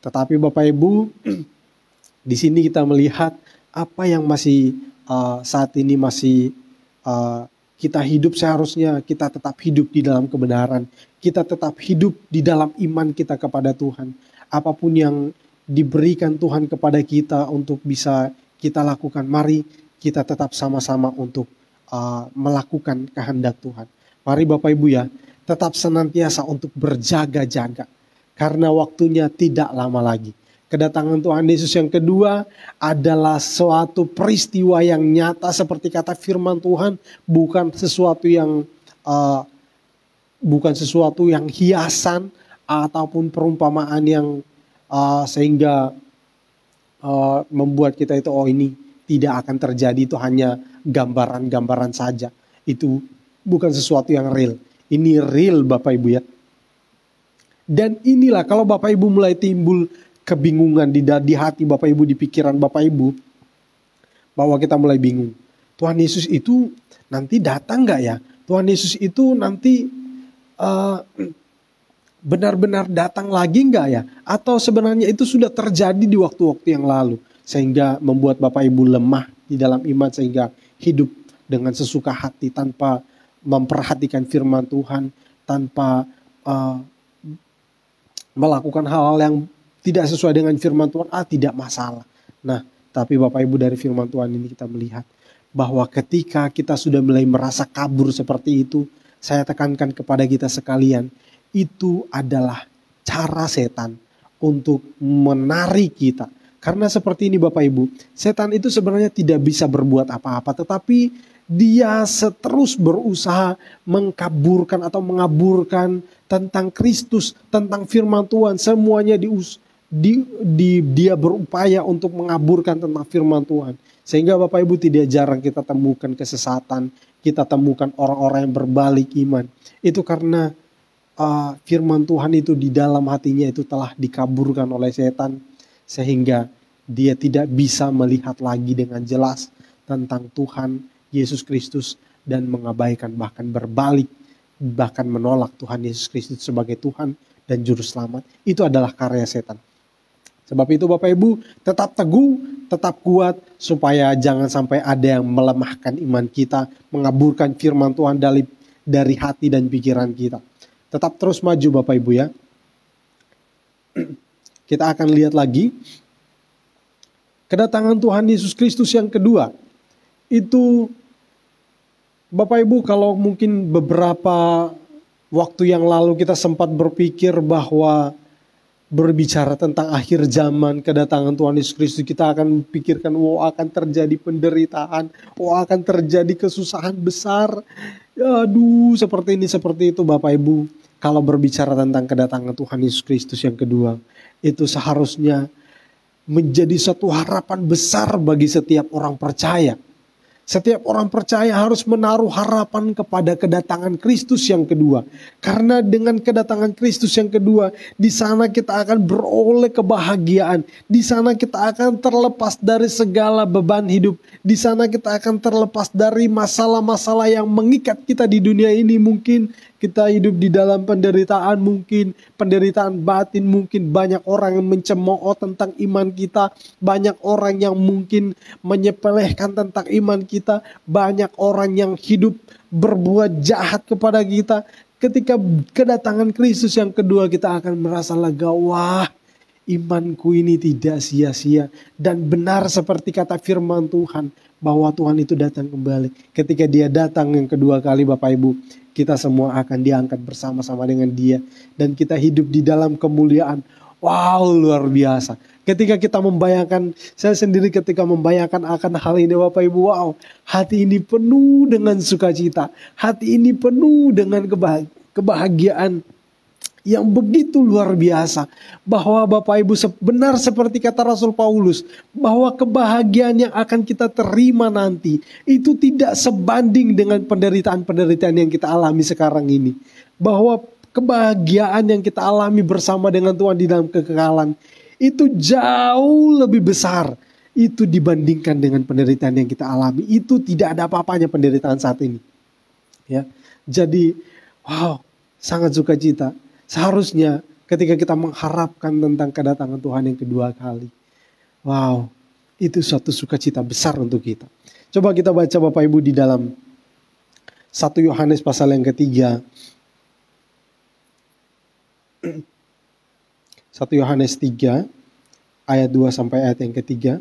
Tetapi Bapak Ibu, di sini kita melihat apa yang masih saat ini masih Kita hidup seharusnya kita tetap hidup di dalam kebenaran. Kita tetap hidup di dalam iman kita kepada Tuhan. Apapun yang diberikan Tuhan kepada kita untuk bisa kita lakukan, mari kita tetap sama-sama untuk melakukan kehendak Tuhan. Mari Bapak Ibu ya, tetap senantiasa untuk berjaga-jaga. Karena waktunya tidak lama lagi. Kedatangan Tuhan Yesus yang kedua adalah suatu peristiwa yang nyata seperti kata firman Tuhan, bukan sesuatu yang hiasan ataupun perumpamaan yang sehingga membuat kita itu ini tidak akan terjadi, itu hanya gambaran-gambaran saja. Itu bukan sesuatu yang real. Ini real Bapak Ibu ya. Dan inilah kalau Bapak Ibu mulai timbul kebingungan di hati Bapak Ibu, di pikiran Bapak Ibu, bahwa kita mulai bingung. Tuhan Yesus itu nanti datang gak ya? Tuhan Yesus itu nanti benar-benar datang lagi gak ya? Atau sebenarnya itu sudah terjadi di waktu-waktu yang lalu, sehingga membuat Bapak Ibu lemah di dalam iman, sehingga hidup dengan sesuka hati tanpa memperhatikan firman Tuhan, tanpa melakukan hal-hal yang tidak sesuai dengan firman Tuhan, tidak masalah. Nah, tapi Bapak Ibu, dari firman Tuhan ini kita melihat bahwa ketika kita sudah mulai merasa kabur seperti itu, saya tekankan kepada kita sekalian, itu adalah cara setan untuk menarik kita. Karena seperti ini Bapak Ibu, setan itu sebenarnya tidak bisa berbuat apa-apa, tetapi dia terus berusaha mengkaburkan atau mengaburkan tentang Kristus, tentang firman Tuhan. Semuanya dia berupaya untuk mengaburkan tentang firman Tuhan. Sehingga Bapak Ibu, tidak jarang kita temukan kesesatan, kita temukan orang-orang yang berbalik iman. Itu karena firman Tuhan itu di dalam hatinya itu telah dikaburkan oleh setan, sehingga dia tidak bisa melihat lagi dengan jelas tentang Tuhan Yesus Kristus, dan mengabaikan, bahkan berbalik, bahkan menolak Tuhan Yesus Kristus sebagai Tuhan dan Juru Selamat. Itu adalah karya setan. Sebab itu Bapak Ibu, tetap teguh, tetap kuat, supaya jangan sampai ada yang melemahkan iman kita, mengaburkan firman Tuhan dari hati dan pikiran kita. Tetap terus maju Bapak Ibu ya. Kita akan lihat lagi kedatangan Tuhan Yesus Kristus yang kedua. Itu Bapak Ibu, kalau mungkin beberapa waktu yang lalu kita sempat berpikir bahwa berbicara tentang akhir zaman, kedatangan Tuhan Yesus Kristus, kita akan pikirkan, akan terjadi penderitaan, akan terjadi kesusahan besar. Aduh, seperti ini, seperti itu Bapak Ibu. Kalau berbicara tentang kedatangan Tuhan Yesus Kristus yang kedua, itu seharusnya menjadi satu harapan besar bagi setiap orang percaya. Setiap orang percaya harus menaruh harapan kepada kedatangan Kristus yang kedua. Karena dengan kedatangan Kristus yang kedua, di sana kita akan beroleh kebahagiaan. Di sana kita akan terlepas dari segala beban hidup. Di sana kita akan terlepas dari masalah-masalah yang mengikat kita di dunia ini. Mungkin kita hidup di dalam penderitaan, mungkin penderitaan batin, mungkin banyak orang yang mencemooh tentang iman kita, banyak orang yang mungkin menyepelehkan tentang iman kita, banyak orang yang hidup berbuat jahat kepada kita. Ketika kedatangan Kristus yang kedua, kita akan merasa lega, wah, imanku ini tidak sia-sia. Dan benar seperti kata firman Tuhan, bahwa Tuhan itu datang kembali. Ketika dia datang yang kedua kali Bapak Ibu, kita semua akan diangkat bersama-sama dengan dia. Dan kita hidup di dalam kemuliaan. Wow, luar biasa. Ketika kita membayangkan, saya sendiri ketika membayangkan akan hal ini Bapak Ibu, wow, hati ini penuh dengan sukacita. Hati ini penuh dengan kebahagiaan yang begitu luar biasa. Bahwa Bapak Ibu, benar seperti kata Rasul Paulus, bahwa kebahagiaan yang akan kita terima nanti itu tidak sebanding dengan penderitaan-penderitaan yang kita alami sekarang ini. Bahwa kebahagiaan yang kita alami bersama dengan Tuhan di dalam kekekalan itu jauh lebih besar itu dibandingkan dengan penderitaan yang kita alami. Itu tidak ada apa-apanya penderitaan saat ini. Ya. Jadi, wow, sangat sukacita. Seharusnya ketika kita mengharapkan tentang kedatangan Tuhan yang kedua kali, wow, itu suatu sukacita besar untuk kita. Coba kita baca Bapak Ibu di dalam 1 Yohanes pasal yang ketiga. 1 Yohanes 3 ayat 2 sampai ayat yang ketiga.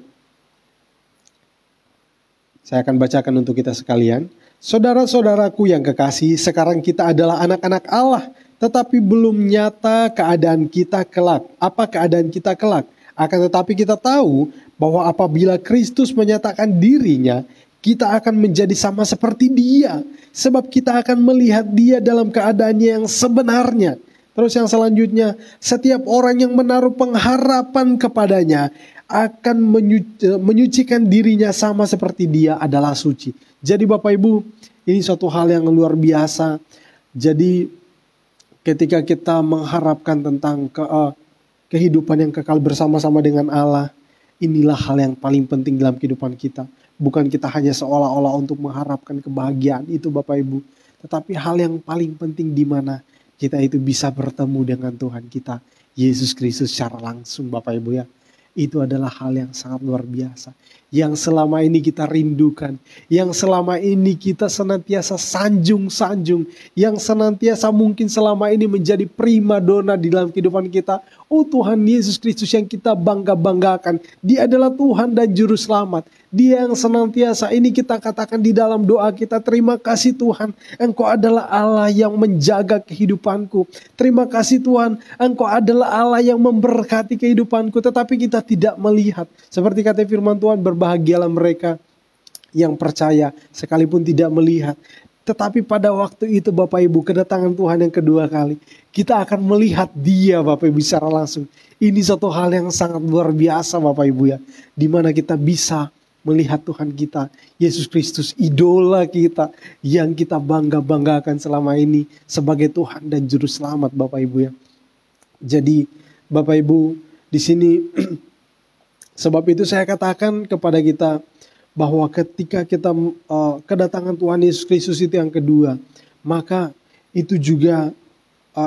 Saya akan bacakan untuk kita sekalian. Saudara-saudaraku yang kekasih, sekarang kita adalah anak-anak Allah, tetapi belum nyata keadaan kita kelak. Apa keadaan kita kelak? Akan tetapi kita tahu bahwa apabila Kristus menyatakan dirinya, kita akan menjadi sama seperti Dia. Sebab kita akan melihat Dia dalam keadaannya yang sebenarnya. Terus yang selanjutnya, setiap orang yang menaruh pengharapan kepadanya akan menyucikan dirinya sama seperti Dia adalah suci. Jadi Bapak Ibu, ini suatu hal yang luar biasa. Jadi ketika kita mengharapkan tentang kehidupan yang kekal bersama-sama dengan Allah, inilah hal yang paling penting dalam kehidupan kita. Bukan kita hanya seolah-olah untuk mengharapkan kebahagiaan itu Bapak Ibu, tetapi hal yang paling penting di mana kita itu bisa bertemu dengan Tuhan kita, Yesus Kristus secara langsung Bapak Ibu ya. Itu adalah hal yang sangat luar biasa. Yang selama ini kita rindukan. Yang selama ini kita senantiasa sanjung-sanjung. Yang senantiasa mungkin selama ini menjadi primadona di dalam kehidupan kita. Oh Tuhan Yesus Kristus yang kita bangga-banggakan. Dia adalah Tuhan dan Juru Selamat. Dia yang senantiasa ini kita katakan di dalam doa kita. Terima kasih Tuhan. Engkau adalah Allah yang menjaga kehidupanku. Terima kasih Tuhan. Engkau adalah Allah yang memberkati kehidupanku. Tetapi kita tidak melihat. Seperti kata firman Tuhan, berbahagialah mereka yang percaya sekalipun tidak melihat. Tetapi pada waktu itu Bapak Ibu, kedatangan Tuhan yang kedua kali, kita akan melihat Dia Bapak Ibu secara langsung. Ini satu hal yang sangat luar biasa Bapak Ibu ya. Dimana kita bisa melihat Tuhan kita, Yesus Kristus, idola kita, yang kita bangga-banggakan selama ini sebagai Tuhan dan Juru Selamat Bapak Ibu ya. Jadi Bapak Ibu di sini sebab itu saya katakan kepada kita bahwa ketika kita kedatangan Tuhan Yesus Kristus itu yang kedua, maka itu juga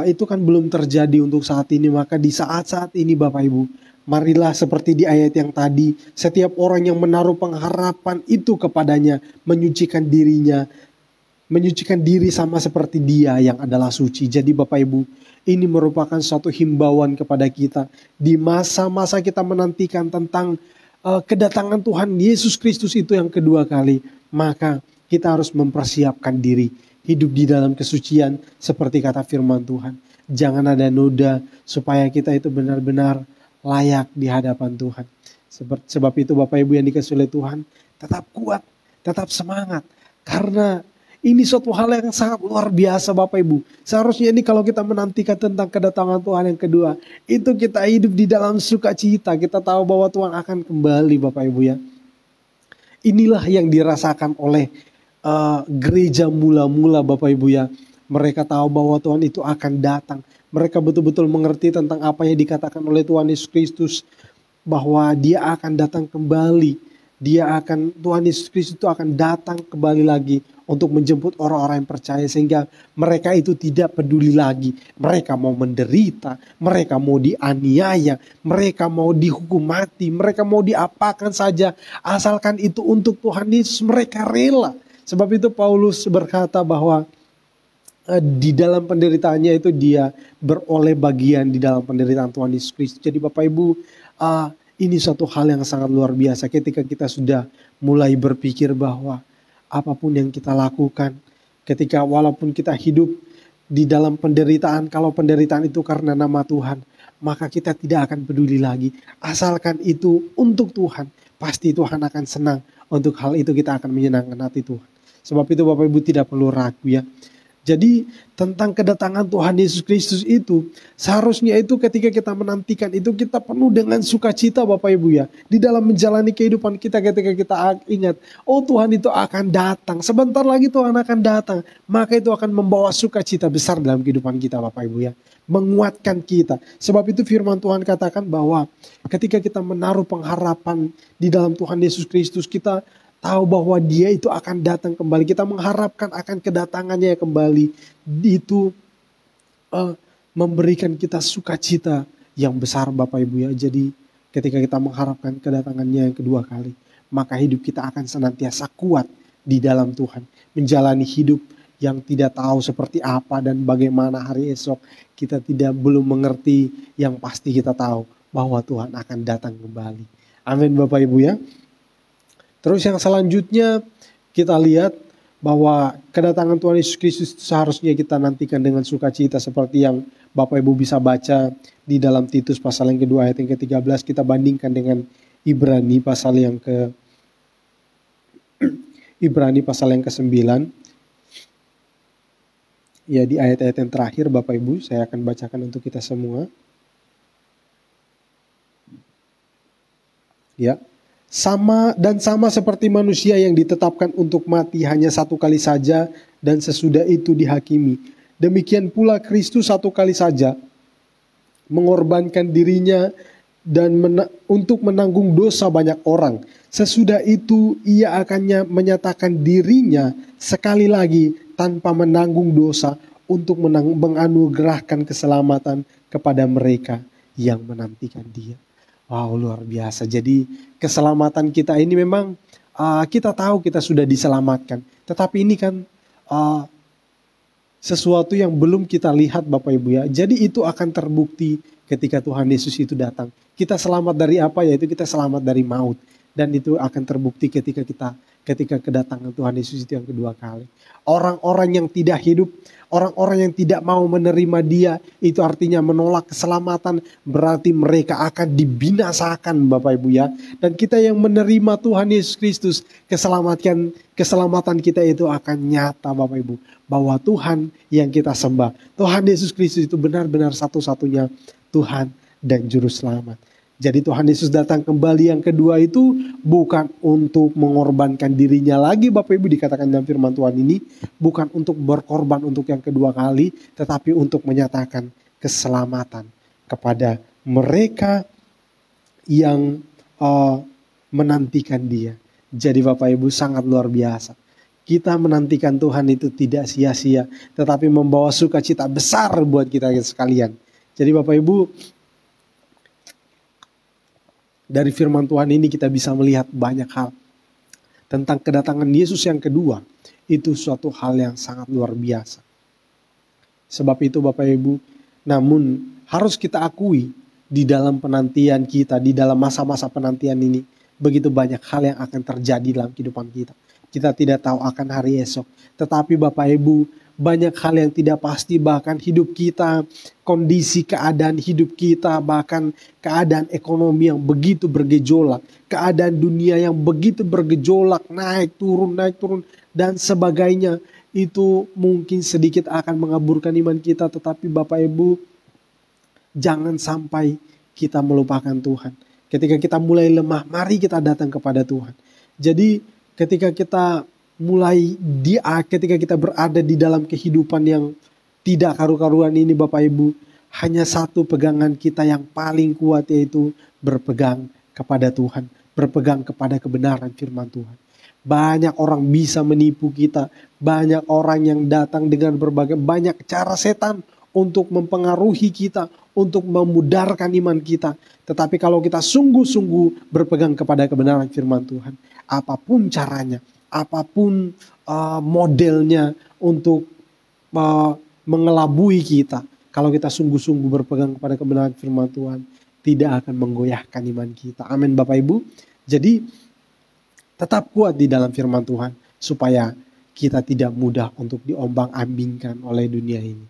itu kan belum terjadi untuk saat ini. Maka di saat-saat ini Bapak Ibu, marilah seperti di ayat yang tadi, setiap orang yang menaruh pengharapan itu kepadanya menyucikan dirinya, menyucikan diri sama seperti Dia yang adalah suci. Jadi Bapak Ibu, ini merupakan suatu himbauan kepada kita di masa-masa kita menantikan tentang kedatangan Tuhan Yesus Kristus itu yang kedua kali. Maka kita harus mempersiapkan diri, hidup di dalam kesucian seperti kata firman Tuhan. Jangan ada noda supaya kita itu benar-benar layak di hadapan Tuhan. Sebab itu Bapak Ibu yang dikasihi oleh Tuhan, tetap kuat, tetap semangat. Karena ini suatu hal yang sangat luar biasa Bapak Ibu. Seharusnya ini kalau kita menantikan tentang kedatangan Tuhan yang kedua, itu kita hidup di dalam sukacita. Kita tahu bahwa Tuhan akan kembali Bapak Ibu ya. Inilah yang dirasakan oleh gereja mula-mula Bapak Ibu ya. Mereka tahu bahwa Tuhan itu akan datang. Mereka betul-betul mengerti tentang apa yang dikatakan oleh Tuhan Yesus Kristus. Bahwa Dia akan datang kembali. Tuhan Yesus Kristus itu akan datang kembali lagi untuk menjemput orang-orang yang percaya, sehingga mereka itu tidak peduli lagi. Mereka mau menderita, mereka mau dianiaya, mereka mau dihukum mati, mereka mau diapakan saja, asalkan itu untuk Tuhan Yesus, mereka rela. Sebab itu Paulus berkata bahwa di dalam penderitaannya itu dia beroleh bagian di dalam penderitaan Tuhan Yesus Kristus. Jadi Bapak Ibu, ini suatu hal yang sangat luar biasa ketika kita sudah mulai berpikir bahwa apapun yang kita lakukan, ketika walaupun kita hidup di dalam penderitaan, kalau penderitaan itu karena nama Tuhan, maka kita tidak akan peduli lagi. Asalkan itu untuk Tuhan, pasti Tuhan akan senang. Untuk hal itu kita akan menyenangkan hati Tuhan. Sebab itu Bapak Ibu tidak perlu ragu ya. Jadi tentang kedatangan Tuhan Yesus Kristus itu, seharusnya itu ketika kita menantikan itu kita penuh dengan sukacita Bapak Ibu ya. Di dalam menjalani kehidupan kita ketika kita ingat, oh Tuhan itu akan datang. Sebentar lagi Tuhan akan datang. Maka itu akan membawa sukacita besar dalam kehidupan kita Bapak Ibu ya. Menguatkan kita. Sebab itu firman Tuhan katakan bahwa ketika kita menaruh pengharapan di dalam Tuhan Yesus Kristus, kita tahu bahwa Dia itu akan datang kembali. Kita mengharapkan akan kedatangannya kembali. Itu memberikan kita sukacita yang besar Bapak Ibu ya. Jadi ketika kita mengharapkan kedatangannya yang kedua kali, maka hidup kita akan senantiasa kuat di dalam Tuhan. Menjalani hidup yang tidak tahu seperti apa dan bagaimana hari esok. Kita belum mengerti, yang pasti kita tahu bahwa Tuhan akan datang kembali. Amin Bapak Ibu ya. Terus yang selanjutnya kita lihat bahwa kedatangan Tuhan Yesus Kristus seharusnya kita nantikan dengan sukacita, seperti yang Bapak Ibu bisa baca di dalam Titus pasal yang kedua ayat yang ke-13. Kita bandingkan dengan Ibrani pasal yang ke-9. Ya, di ayat-ayat yang terakhir Bapak Ibu saya akan bacakan untuk kita semua. Ya. Sama seperti manusia yang ditetapkan untuk mati hanya satu kali saja dan sesudah itu dihakimi. Demikian pula Kristus satu kali saja mengorbankan dirinya dan untuk menanggung dosa banyak orang. Sesudah itu ia akan menyatakan dirinya sekali lagi tanpa menanggung dosa untuk menganugerahkan keselamatan kepada mereka yang menantikan Dia. Wow, luar biasa. Jadi keselamatan kita ini memang kita tahu kita sudah diselamatkan. Tetapi ini kan sesuatu yang belum kita lihat Bapak Ibu ya. Jadi itu akan terbukti ketika Tuhan Yesus itu datang. Kita selamat dari apa? Yaitu kita selamat dari maut. Dan itu akan terbukti ketika kedatangan Tuhan Yesus itu yang kedua kali. Orang-orang yang tidak hidup, orang-orang yang tidak mau menerima Dia, itu artinya menolak keselamatan, berarti mereka akan dibinasakan Bapak Ibu ya. Dan kita yang menerima Tuhan Yesus Kristus, keselamatan kita itu akan nyata Bapak Ibu. Bahwa Tuhan yang kita sembah, Tuhan Yesus Kristus itu benar-benar satu-satunya Tuhan dan Juru Selamat. Jadi Tuhan Yesus datang kembali yang kedua itu bukan untuk mengorbankan dirinya lagi Bapak Ibu, dikatakan dalam firman Tuhan ini. Bukan untuk berkorban untuk yang kedua kali, tetapi untuk menyatakan keselamatan kepada mereka yang menantikan Dia. Jadi Bapak Ibu sangat luar biasa. Kita menantikan Tuhan itu tidak sia-sia, tetapi membawa sukacita besar buat kita sekalian. Jadi Bapak Ibu, dari firman Tuhan ini kita bisa melihat banyak hal tentang kedatangan Yesus yang kedua. Itu suatu hal yang sangat luar biasa. Sebab itu Bapak Ibu, namun harus kita akui di dalam penantian kita, di dalam masa-masa penantian ini, begitu banyak hal yang akan terjadi dalam kehidupan kita. Kita tidak tahu akan hari esok. Tetapi Bapak Ibu, banyak hal yang tidak pasti, bahkan hidup kita, kondisi keadaan hidup kita, bahkan keadaan ekonomi yang begitu bergejolak, keadaan dunia yang begitu bergejolak, naik turun, dan sebagainya. Itu mungkin sedikit akan mengaburkan iman kita, tetapi Bapak Ibu, jangan sampai kita melupakan Tuhan. Ketika kita mulai lemah, mari kita datang kepada Tuhan. Jadi ketika kita ketika kita berada di dalam kehidupan yang tidak karu-karuan ini Bapak Ibu, hanya satu pegangan kita yang paling kuat, yaitu berpegang kepada Tuhan, berpegang kepada kebenaran firman Tuhan. Banyak orang bisa menipu kita, banyak orang yang datang dengan banyak cara setan untuk mempengaruhi kita, untuk memudarkan iman kita. Tetapi kalau kita sungguh-sungguh berpegang kepada kebenaran firman Tuhan, apapun caranya, apapun modelnya untuk mengelabui kita, kalau kita sungguh-sungguh berpegang kepada kebenaran firman Tuhan, tidak akan menggoyahkan iman kita. Amin Bapak Ibu. Jadi tetap kuat di dalam firman Tuhan, supaya kita tidak mudah untuk diombang-ambingkan oleh dunia ini.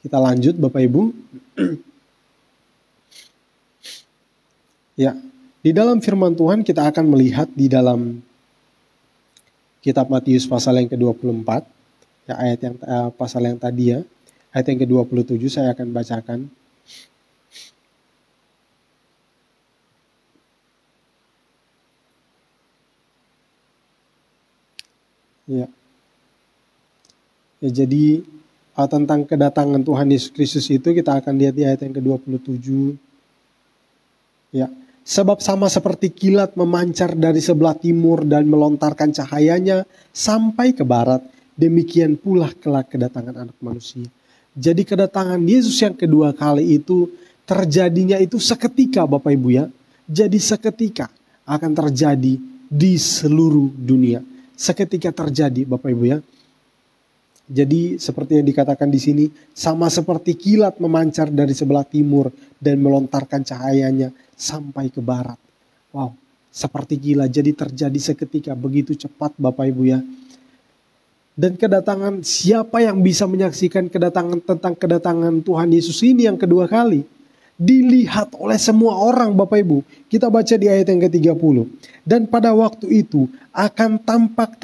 Kita lanjut Bapak Ibu. Ya. Di dalam firman Tuhan kita akan melihat di dalam kitab Matius pasal yang ke-24, ya, ayat yang pasal yang tadi ya, ayat yang ke-27 saya akan bacakan. Ya. Ya, jadi tentang kedatangan Tuhan Yesus Kristus itu kita akan lihat di ayat yang ke-27. Ya. Sebab sama seperti kilat memancar dari sebelah timur dan melontarkan cahayanya sampai ke barat, demikian pula kelak kedatangan Anak Manusia. Jadi kedatangan Yesus yang kedua kali itu terjadinya itu seketika Bapak Ibu ya. Jadi seketika akan terjadi di seluruh dunia. seketika terjadi Bapak Ibu ya. Jadi seperti yang dikatakan di sini, sama seperti kilat memancar dari sebelah timur dan melontarkan cahayanya sampai ke barat. Wow, seperti kilat, jadi terjadi seketika, begitu cepat Bapak Ibu ya. Dan kedatangan, siapa yang bisa menyaksikan tentang kedatangan Tuhan Yesus ini yang kedua kali? Dilihat oleh semua orang Bapak Ibu. Kita baca di ayat yang ke-30. Dan pada waktu itu akan tampak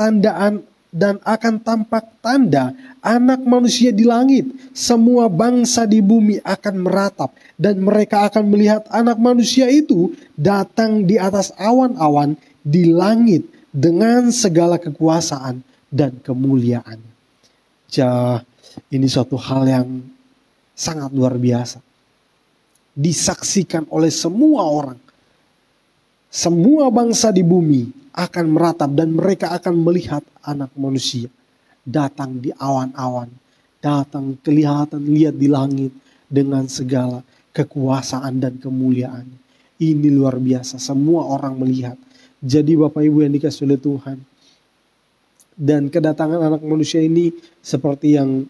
tanda anak manusia di langit. Semua bangsa di bumi akan meratap. Dan mereka akan melihat anak manusia itu datang di atas awan-awan di langit dengan segala kekuasaan dan kemuliaan. Ini suatu hal yang sangat luar biasa. Disaksikan oleh semua orang. Semua bangsa di bumi akan meratap dan mereka akan melihat anak manusia datang di awan-awan, datang kelihatan, lihat di langit dengan segala kekuasaan dan kemuliaan. Ini luar biasa, semua orang melihat. Jadi Bapak Ibu yang dikasihi oleh Tuhan, dan kedatangan anak manusia ini seperti yang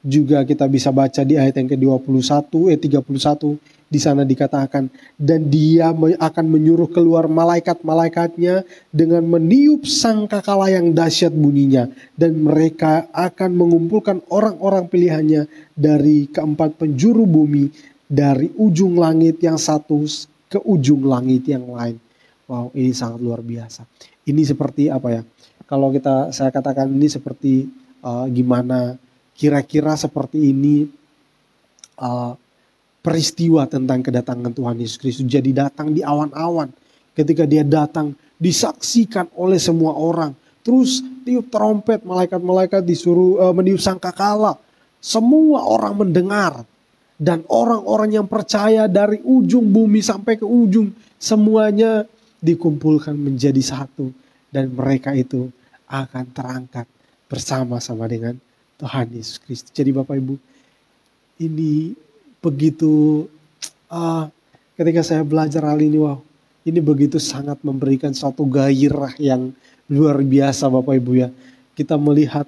juga kita bisa baca di ayat yang ke-21, 31, di sana dikatakan, dan dia akan menyuruh keluar malaikat-malaikatnya dengan meniup sangkakala yang dahsyat bunyinya, dan mereka akan mengumpulkan orang-orang pilihannya dari keempat penjuru bumi, dari ujung langit yang satu ke ujung langit yang lain. Wow, ini sangat luar biasa. Ini seperti apa ya? Kalau saya katakan ini seperti gimana kira-kira seperti ini peristiwa tentang kedatangan Tuhan Yesus Kristus. Jadi datang di awan-awan. Ketika dia datang disaksikan oleh semua orang. Terus tiup trompet, malaikat-malaikat disuruh meniup sangkakala. Semua orang mendengar. Dan orang-orang yang percaya dari ujung bumi sampai ke ujung, semuanya dikumpulkan menjadi satu. Dan mereka itu akan terangkat bersama-sama dengan Tuhan Yesus Kristus. Jadi Bapak Ibu, ini begitu, ketika saya belajar hal ini, wow, ini begitu sangat memberikan suatu gairah yang luar biasa Bapak Ibu ya. Kita melihat,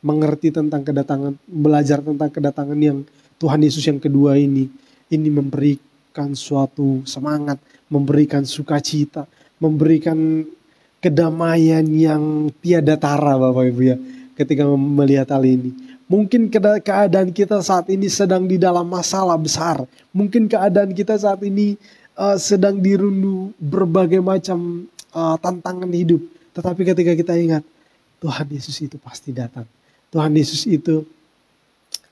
mengerti tentang kedatangan, belajar tentang kedatangan yang Tuhan Yesus yang kedua ini memberikan suatu semangat, memberikan sukacita, memberikan kedamaian yang tiada tara Bapak Ibu ya. Ketika melihat hal ini, mungkin keadaan kita saat ini sedang di dalam masalah besar. Mungkin keadaan kita saat ini sedang dirundung berbagai macam tantangan hidup. Tetapi ketika kita ingat, Tuhan Yesus itu pasti datang. Tuhan Yesus itu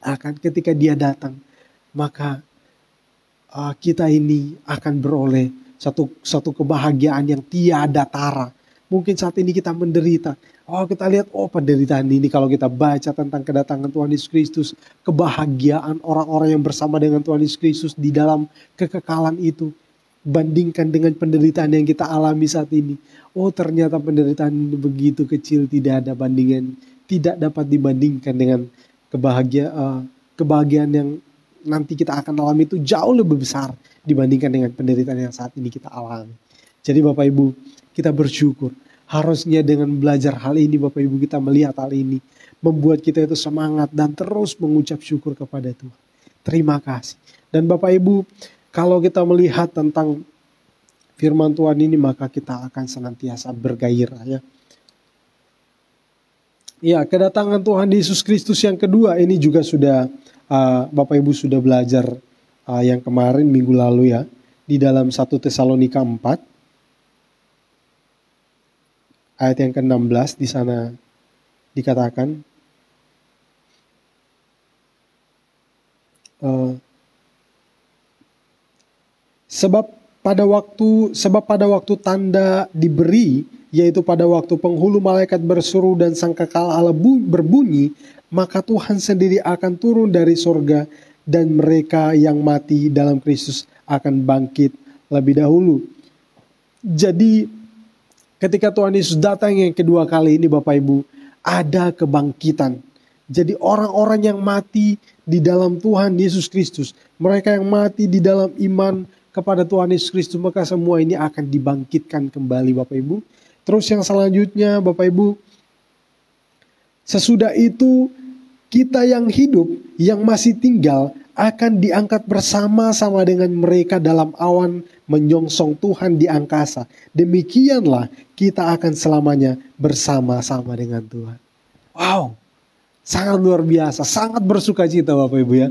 akan, ketika dia datang, maka kita ini akan beroleh satu kebahagiaan yang tiada tara. Mungkin saat ini kita menderita. Kita lihat, penderitaan ini kalau kita baca tentang kedatangan Tuhan Yesus Kristus, kebahagiaan orang-orang yang bersama dengan Tuhan Yesus Kristus di dalam kekekalan itu, bandingkan dengan penderitaan yang kita alami saat ini. Ternyata penderitaan ini begitu kecil, tidak dapat dibandingkan dengan kebahagiaan yang nanti kita akan alami itu jauh lebih besar dibandingkan dengan penderitaan yang saat ini kita alami. Jadi Bapak Ibu, kita bersyukur. Harusnya dengan belajar hal ini Bapak Ibu, kita melihat hal ini, membuat kita itu semangat dan terus mengucap syukur kepada Tuhan. Terima kasih. Dan Bapak Ibu, kalau kita melihat tentang firman Tuhan ini, maka kita akan senantiasa bergairah ya. Ya, kedatangan Tuhan Yesus Kristus yang kedua ini juga sudah Bapak Ibu sudah belajar yang kemarin minggu lalu ya, di dalam 1 Tesalonika 4 ayat yang ke-16, di sana dikatakan sebab pada waktu tanda diberi, yaitu pada waktu penghulu malaikat berseru dan sangkakala Allah berbunyi, maka Tuhan sendiri akan turun dari sorga dan mereka yang mati dalam Kristus akan bangkit lebih dahulu. Jadi ketika Tuhan Yesus datang yang kedua kali ini Bapak Ibu, ada kebangkitan. Jadi orang-orang yang mati di dalam Tuhan Yesus Kristus, mereka yang mati di dalam iman kepada Tuhan Yesus Kristus, maka semua ini akan dibangkitkan kembali Bapak Ibu. Terus yang selanjutnya Bapak Ibu, sesudah itu kita yang hidup, yang masih tinggal akan diangkat bersama-sama dengan mereka dalam awan menyongsong Tuhan di angkasa. Demikianlah kita akan selamanya bersama-sama dengan Tuhan. Wow, sangat luar biasa, sangat bersuka cita Bapak Ibu ya.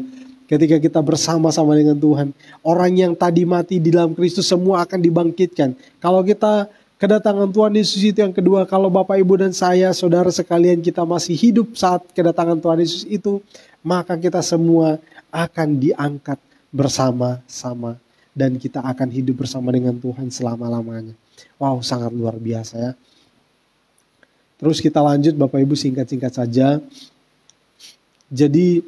Ketika kita bersama-sama dengan Tuhan, orang yang tadi mati di dalam Kristus semua akan dibangkitkan. Kalau kita kedatangan Tuhan Yesus itu yang kedua, kalau Bapak Ibu dan saya, saudara sekalian, kita masih hidup saat kedatangan Tuhan Yesus itu, maka kita semua akan diangkat bersama-sama dan kita akan hidup bersama dengan Tuhan selama-lamanya. Wow, sangat luar biasa ya. Terus kita lanjut Bapak Ibu, singkat-singkat saja. Jadi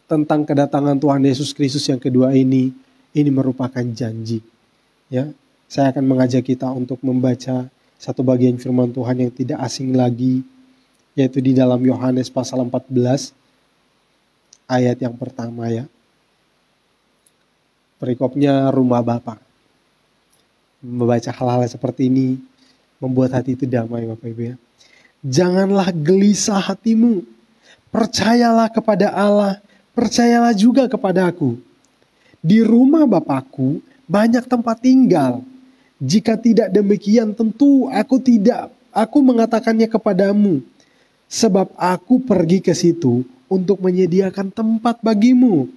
tentang kedatangan Tuhan Yesus Kristus yang kedua ini merupakan janji. Ya, saya akan mengajak kita untuk membaca satu bagian firman Tuhan yang tidak asing lagi, yaitu di dalam Yohanes pasal 14 ayat yang pertama ya. Perikopnya rumah Bapa. Membaca hal-hal seperti ini membuat hati itu damai Bapak Ibu ya. Janganlah gelisah hatimu. Percayalah kepada Allah, percayalah juga kepada aku. Di rumah Bapakku banyak tempat tinggal. Jika tidak demikian tentu aku mengatakannya kepadamu. Sebab aku pergi ke situ untuk menyediakan tempat bagimu.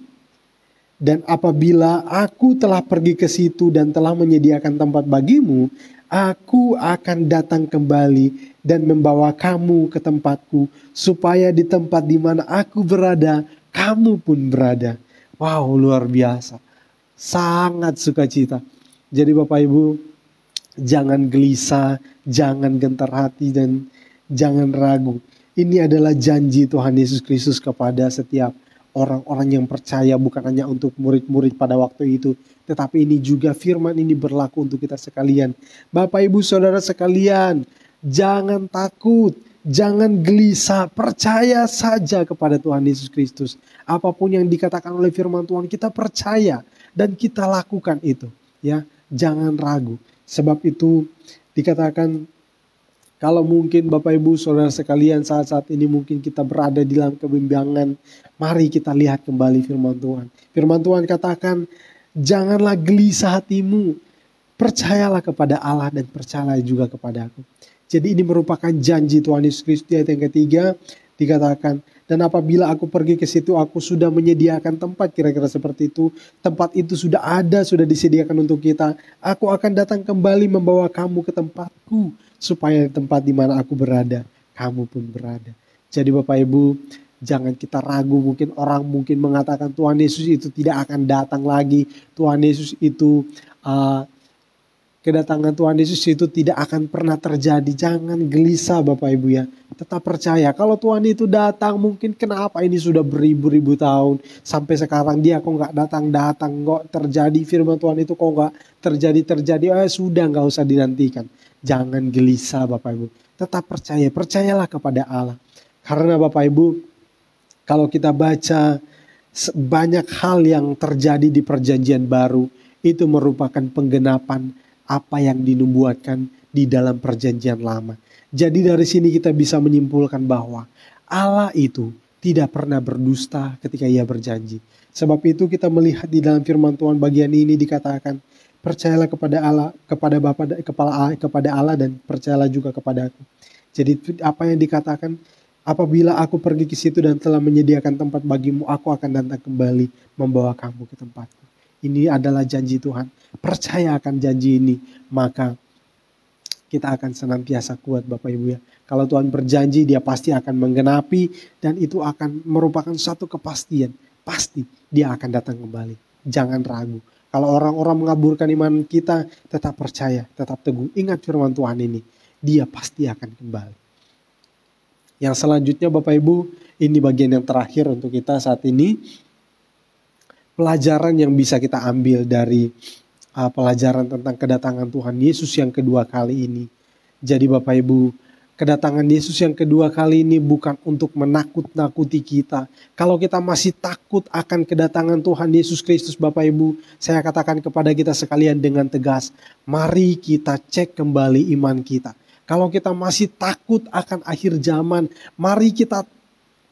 Dan apabila aku telah pergi ke situ dan telah menyediakan tempat bagimu, aku akan datang kembali dan membawa kamu ke tempatku, supaya di tempat di mana aku berada, kamu pun berada. Wow, luar biasa. Sangat sukacita. Jadi Bapak Ibu, jangan gelisah, jangan gentar hati, dan jangan ragu. Ini adalah janji Tuhan Yesus Kristus kepada setiap orang-orang yang percaya, bukan hanya untuk murid-murid pada waktu itu, tetapi ini juga firman ini berlaku untuk kita sekalian. Bapak Ibu Saudara sekalian, jangan takut, jangan gelisah, percaya saja kepada Tuhan Yesus Kristus. Apapun yang dikatakan oleh firman Tuhan, kita percaya dan kita lakukan itu, ya. Jangan ragu. Sebab itu dikatakan, kalau mungkin Bapak Ibu Saudara sekalian saat-saat ini mungkin kita berada di dalam kebimbangan, mari kita lihat kembali firman Tuhan. Firman Tuhan katakan, janganlah gelisah hatimu, percayalah kepada Allah dan percayalah juga kepada aku. Jadi ini merupakan janji Tuhan Yesus Kristus. Ayat yang ketiga dikatakan, dan apabila aku pergi ke situ, aku sudah menyediakan tempat, kira-kira seperti itu. Tempat itu sudah ada, sudah disediakan untuk kita. Aku akan datang kembali membawa kamu ke tempatku, supaya di tempat di mana aku berada, kamu pun berada. Jadi Bapak Ibu, jangan kita ragu. Mungkin orang mengatakan Tuhan Yesus itu tidak akan datang lagi. Tuhan Yesus itu kedatangan Tuhan Yesus itu tidak akan pernah terjadi. Jangan gelisah Bapak Ibu ya. Tetap percaya. Kalau Tuhan itu datang, mungkin kenapa ini sudah beribu-ribu tahun. Sampai sekarang dia kok gak datang-datang. Kok terjadi firman Tuhan itu kok gak terjadi. Sudah gak usah dinantikan. Jangan gelisah Bapak Ibu. Tetap percaya. Percayalah kepada Allah. Karena Bapak Ibu, kalau kita baca banyak hal yang terjadi di perjanjian baru, itu merupakan penggenapan apa yang dinubuatkan di dalam perjanjian lama. Jadi dari sini kita bisa menyimpulkan bahwa Allah itu tidak pernah berdusta ketika ia berjanji. Sebab itu kita melihat di dalam firman Tuhan bagian ini dikatakan, percayalah kepada Allah, kepada Allah dan percayalah juga kepada aku. Jadi apa yang dikatakan, apabila aku pergi ke situ dan telah menyediakan tempat bagimu, aku akan datang kembali membawa kamu ke tempatku. Ini adalah janji Tuhan. Percaya akan janji ini, maka kita akan senantiasa kuat Bapak Ibu ya. Kalau Tuhan berjanji, dia pasti akan menggenapi, dan itu akan merupakan satu kepastian. Pasti dia akan datang kembali. Jangan ragu. Kalau orang-orang mengaburkan iman kita, tetap percaya, tetap teguh. Ingat firman Tuhan ini, dia pasti akan kembali. Yang selanjutnya Bapak Ibu, ini bagian yang terakhir untuk kita saat ini. Pelajaran yang bisa kita ambil dari pelajaran tentang kedatangan Tuhan Yesus yang kedua kali ini. Jadi Bapak Ibu, Kedatangan Yesus yang kedua kali ini bukan untuk menakut-nakuti kita. Kalau kita masih takut akan kedatangan Tuhan Yesus Kristus, Bapak Ibu, saya katakan kepada kita sekalian dengan tegas, mari kita cek kembali iman kita. Kalau kita masih takut akan akhir zaman, mari kita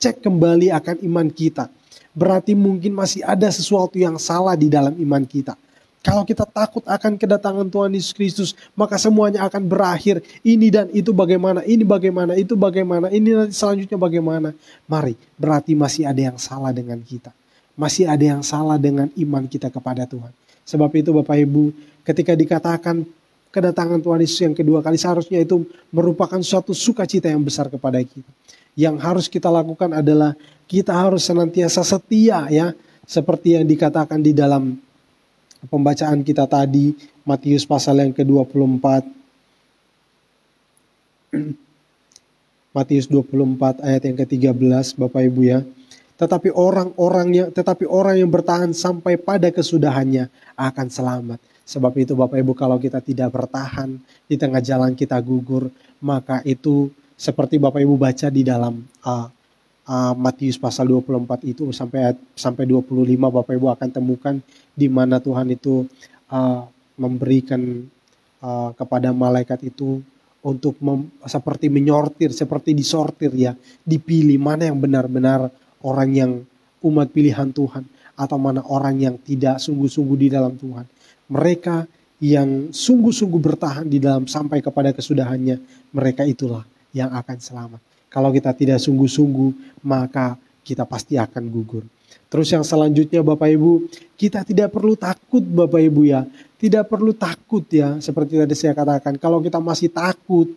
cek kembali akan iman kita. Berarti mungkin masih ada sesuatu yang salah di dalam iman kita. Kalau kita takut akan kedatangan Tuhan Yesus Kristus, maka semuanya akan berakhir. Ini dan itu bagaimana, ini bagaimana, itu bagaimana, ini nanti selanjutnya bagaimana. Mari, berarti masih ada yang salah dengan kita. Masih ada yang salah dengan iman kita kepada Tuhan. Sebab itu Bapak Ibu, ketika dikatakan kedatangan Tuhan Yesus yang kedua kali, seharusnya itu merupakan suatu sukacita yang besar kepada kita. Yang harus kita lakukan adalah kita harus senantiasa setia ya. Seperti yang dikatakan di dalam pembacaan kita tadi, Matius pasal yang ke-24. Matius 24 ayat yang ke-13, Bapak Ibu ya. Tetapi orang yang bertahan sampai pada kesudahannya akan selamat. Sebab itu Bapak Ibu, kalau kita tidak bertahan di tengah jalan kita gugur, maka itu seperti Bapak Ibu baca di dalam Matius pasal 24 itu sampai 25, Bapak Ibu akan temukan di mana Tuhan itu memberikan kepada malaikat itu untuk seperti menyortir, seperti disortir ya, dipilih mana yang benar-benar orang yang umat pilihan Tuhan atau mana orang yang tidak sungguh-sungguh di dalam Tuhan. Mereka yang sungguh-sungguh bertahan di dalam sampai kepada kesudahannya, mereka itulah yang akan selamat. Kalau kita tidak sungguh-sungguh, maka kita pasti akan gugur. Terus yang selanjutnya Bapak Ibu, kita tidak perlu takut Bapak Ibu ya. Tidak perlu takut ya, seperti tadi saya katakan. Kalau kita masih takut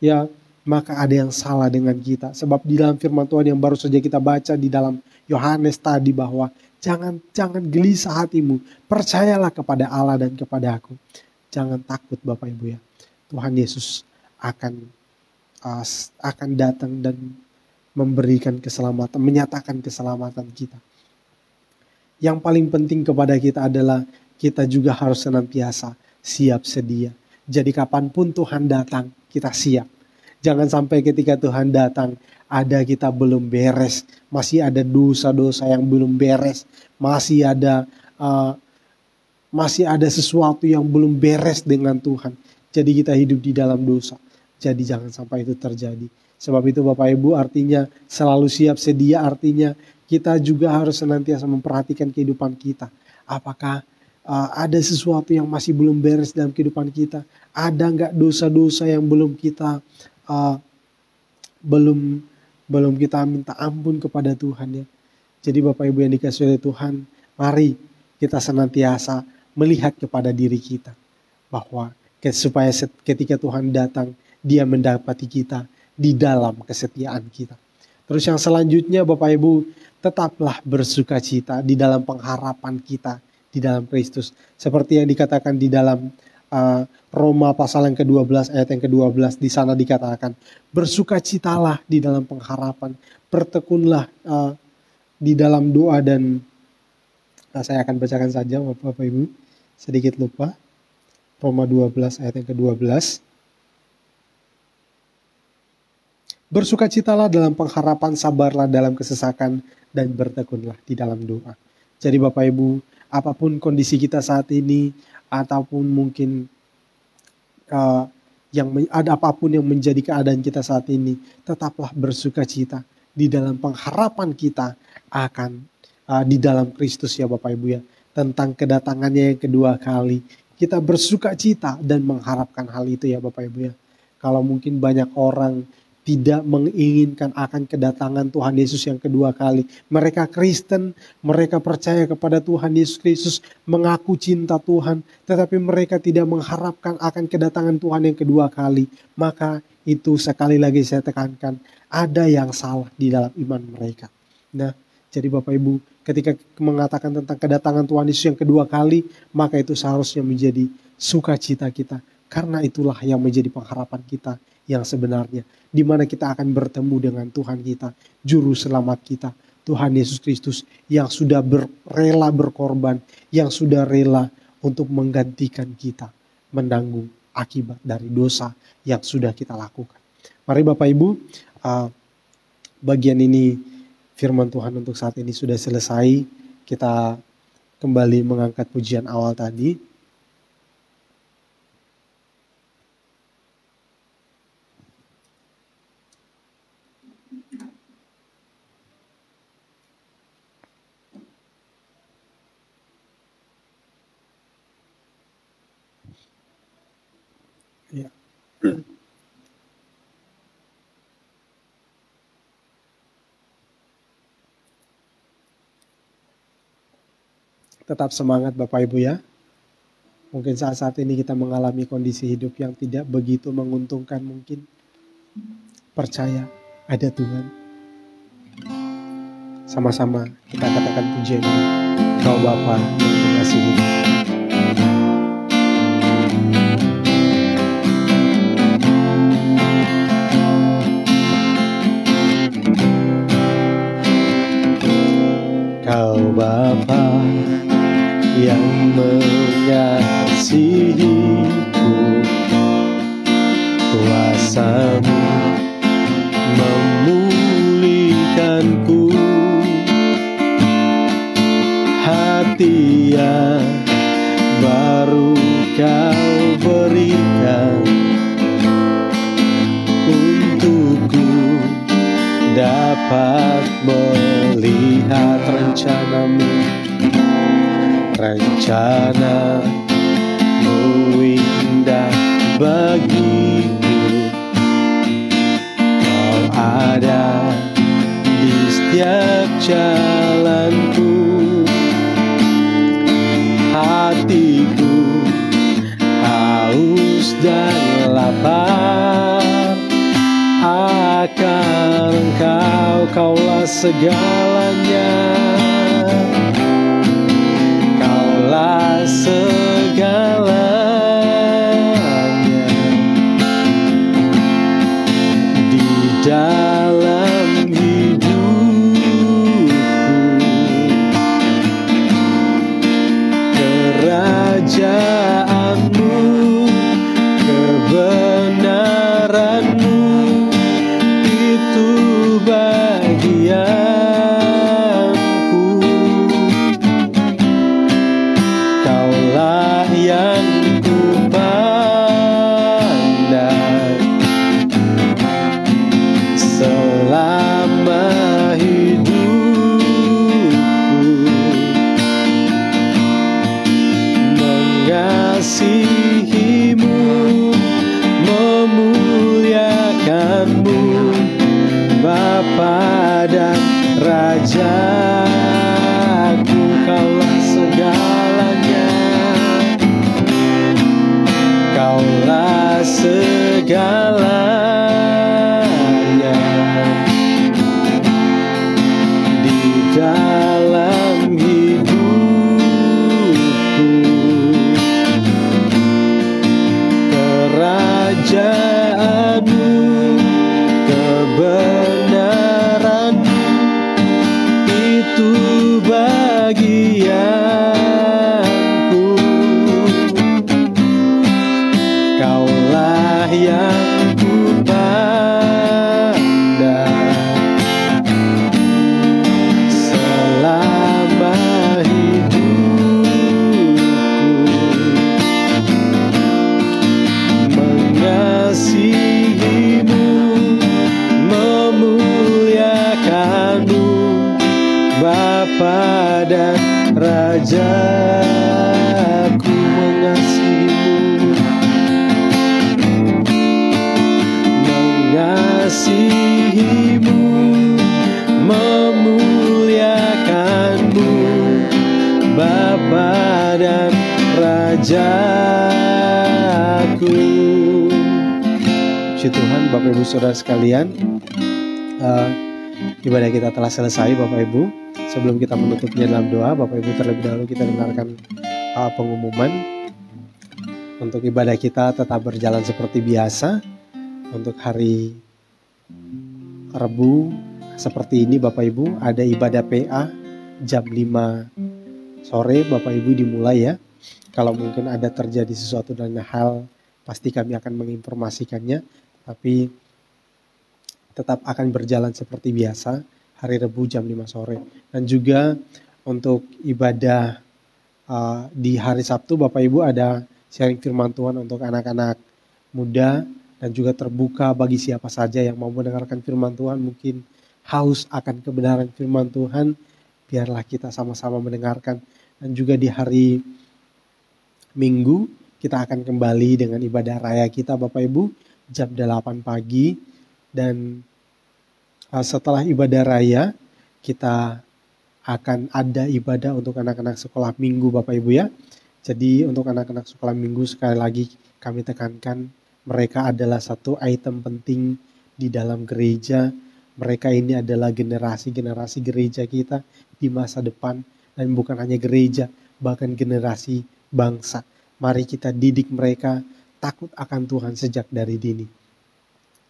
ya, maka ada yang salah dengan kita. Sebab di dalam firman Tuhan yang baru saja kita baca di dalam Yohanes tadi, bahwa jangan gelisah hatimu. Percayalah kepada Allah dan kepada aku. Jangan takut Bapak Ibu ya. Tuhan Yesus akan datang dan memberikan keselamatan, menyatakan keselamatan kita. Yang paling penting kepada kita adalah kita juga harus senantiasa siap sedia. Jadi kapanpun Tuhan datang, kita siap. Jangan sampai ketika Tuhan datang, kita belum beres, masih ada dosa-dosa yang belum beres, masih ada sesuatu yang belum beres dengan Tuhan. Jadi kita hidup di dalam dosa. Jadi jangan sampai itu terjadi. Sebab itu Bapak Ibu, artinya selalu siap sedia, artinya kita juga harus senantiasa memperhatikan kehidupan kita. Apakah ada sesuatu yang masih belum beres dalam kehidupan kita? Ada enggak dosa-dosa yang belum kita minta ampun kepada Tuhan ya. Jadi Bapak Ibu yang dikasihi oleh Tuhan, mari kita senantiasa melihat kepada diri kita, bahwa supaya ketika Tuhan datang, Dia mendapati kita di dalam kesetiaan kita. Terus yang selanjutnya Bapak Ibu, tetaplah bersuka cita di dalam pengharapan kita di dalam Kristus. Seperti yang dikatakan di dalam Roma pasal yang ke-12 ayat yang ke-12, di sana dikatakan, bersukacitalah di dalam pengharapan, bertekunlah di dalam doa dan saya akan bacakan saja Bapak Ibu, sedikit lupa. Roma 12 ayat yang ke-12. Bersukacitalah dalam pengharapan, sabarlah dalam kesesakan, dan bertekunlah di dalam doa. Jadi Bapak Ibu, apapun kondisi kita saat ini, ataupun mungkin apapun yang menjadi keadaan kita saat ini, tetaplah bersukacita di dalam pengharapan kita akan di dalam Kristus ya Bapak Ibu ya. Tentang kedatangannya yang kedua kali, kita bersukacita dan mengharapkan hal itu ya Bapak Ibu ya. Kalau mungkin banyak orang tidak menginginkan akan kedatangan Tuhan Yesus yang kedua kali. Mereka Kristen, mereka percaya kepada Tuhan Yesus Kristus, mengaku cinta Tuhan, tetapi mereka tidak mengharapkan akan kedatangan Tuhan yang kedua kali. Maka itu sekali lagi saya tekankan, ada yang salah di dalam iman mereka. Nah, jadi Bapak Ibu, ketika mengatakan tentang kedatangan Tuhan Yesus yang kedua kali, maka itu seharusnya menjadi sukacita kita. Karena itulah yang menjadi pengharapan kita yang sebenarnya, di mana kita akan bertemu dengan Tuhan kita, juru selamat kita, Tuhan Yesus Kristus yang sudah rela berkorban, yang sudah rela untuk menggantikan kita menanggung akibat dari dosa yang sudah kita lakukan. Mari Bapak Ibu, bagian ini firman Tuhan untuk saat ini sudah selesai. Kita kembali mengangkat pujian awal tadi. Ya. Tetap semangat Bapak Ibu ya. Mungkin saat-saat ini kita mengalami kondisi hidup yang tidak begitu menguntungkan mungkin. Percaya ada Tuhan. Sama-sama kita katakan pujian ini. Kau Bapa yang mengasihi. Kau Bapa yang mengasihiku, kuasa-Mu memulihkanku, hati yang baru Kau berikan untukku, dapat melihat rencana-Mu. Rencana-Mu indah bagiku, Kau ada di setiap jalanku. Hatiku haus dan lapar akan Engkau, Kaulah segalanya. Kaulah segalanya di dalam hidupku. Kerajaan-Mu, kebenaran-Mu, itu bagianku. Kaulah yang kupandang selama hidupku. Mengasihi-Mu, memuliakan-Mu, Bapa dan Rajaku. Kaulah segalanya, Kaulah segalanya di dalam hidupku. Kerajaan-Mu, kebenaran-Mu, itu bagianku. Kaulah yang kupandang selama hidupku. Mengasihi-Mu, memuliakan-Mu, Bapa dan Rajaku. Mengasihi-Mu, mengasihi-Mu, memuliakan-Mu, Bapa dan Rajaku. Puji Tuhan, Bapak Ibu Saudara sekalian, ibadah kita telah selesai Bapak Ibu. Sebelum kita menutupnya dalam doa, Bapak Ibu terlebih dahulu kita dengarkan pengumuman. Untuk ibadah kita tetap berjalan seperti biasa. Untuk hari Rabu seperti ini Bapak Ibu, ada ibadah PA jam 5 sore Bapak Ibu dimulai ya. Kalau mungkin ada terjadi sesuatu dan hal, pasti kami akan menginformasikannya. Tapi tetap akan berjalan seperti biasa hari Rabu jam 5 sore. Dan juga untuk ibadah di hari Sabtu Bapak Ibu ada sharing firman Tuhan untuk anak-anak muda dan juga terbuka bagi siapa saja yang mau mendengarkan firman Tuhan, mungkin haus akan kebenaran firman Tuhan, biarlah kita sama-sama mendengarkan. Dan juga di hari Minggu kita akan kembali dengan ibadah raya kita Bapak Ibu jam 8 pagi. Dan setelah ibadah raya kita akan ada ibadah untuk anak-anak sekolah minggu Bapak Ibu ya. Jadi untuk anak-anak sekolah minggu sekali lagi kami tekankan, mereka adalah satu item penting di dalam gereja. Mereka ini adalah generasi-generasi gereja kita di masa depan. Dan bukan hanya gereja, bahkan generasi bangsa. Mari kita didik mereka takut akan Tuhan sejak dari dini.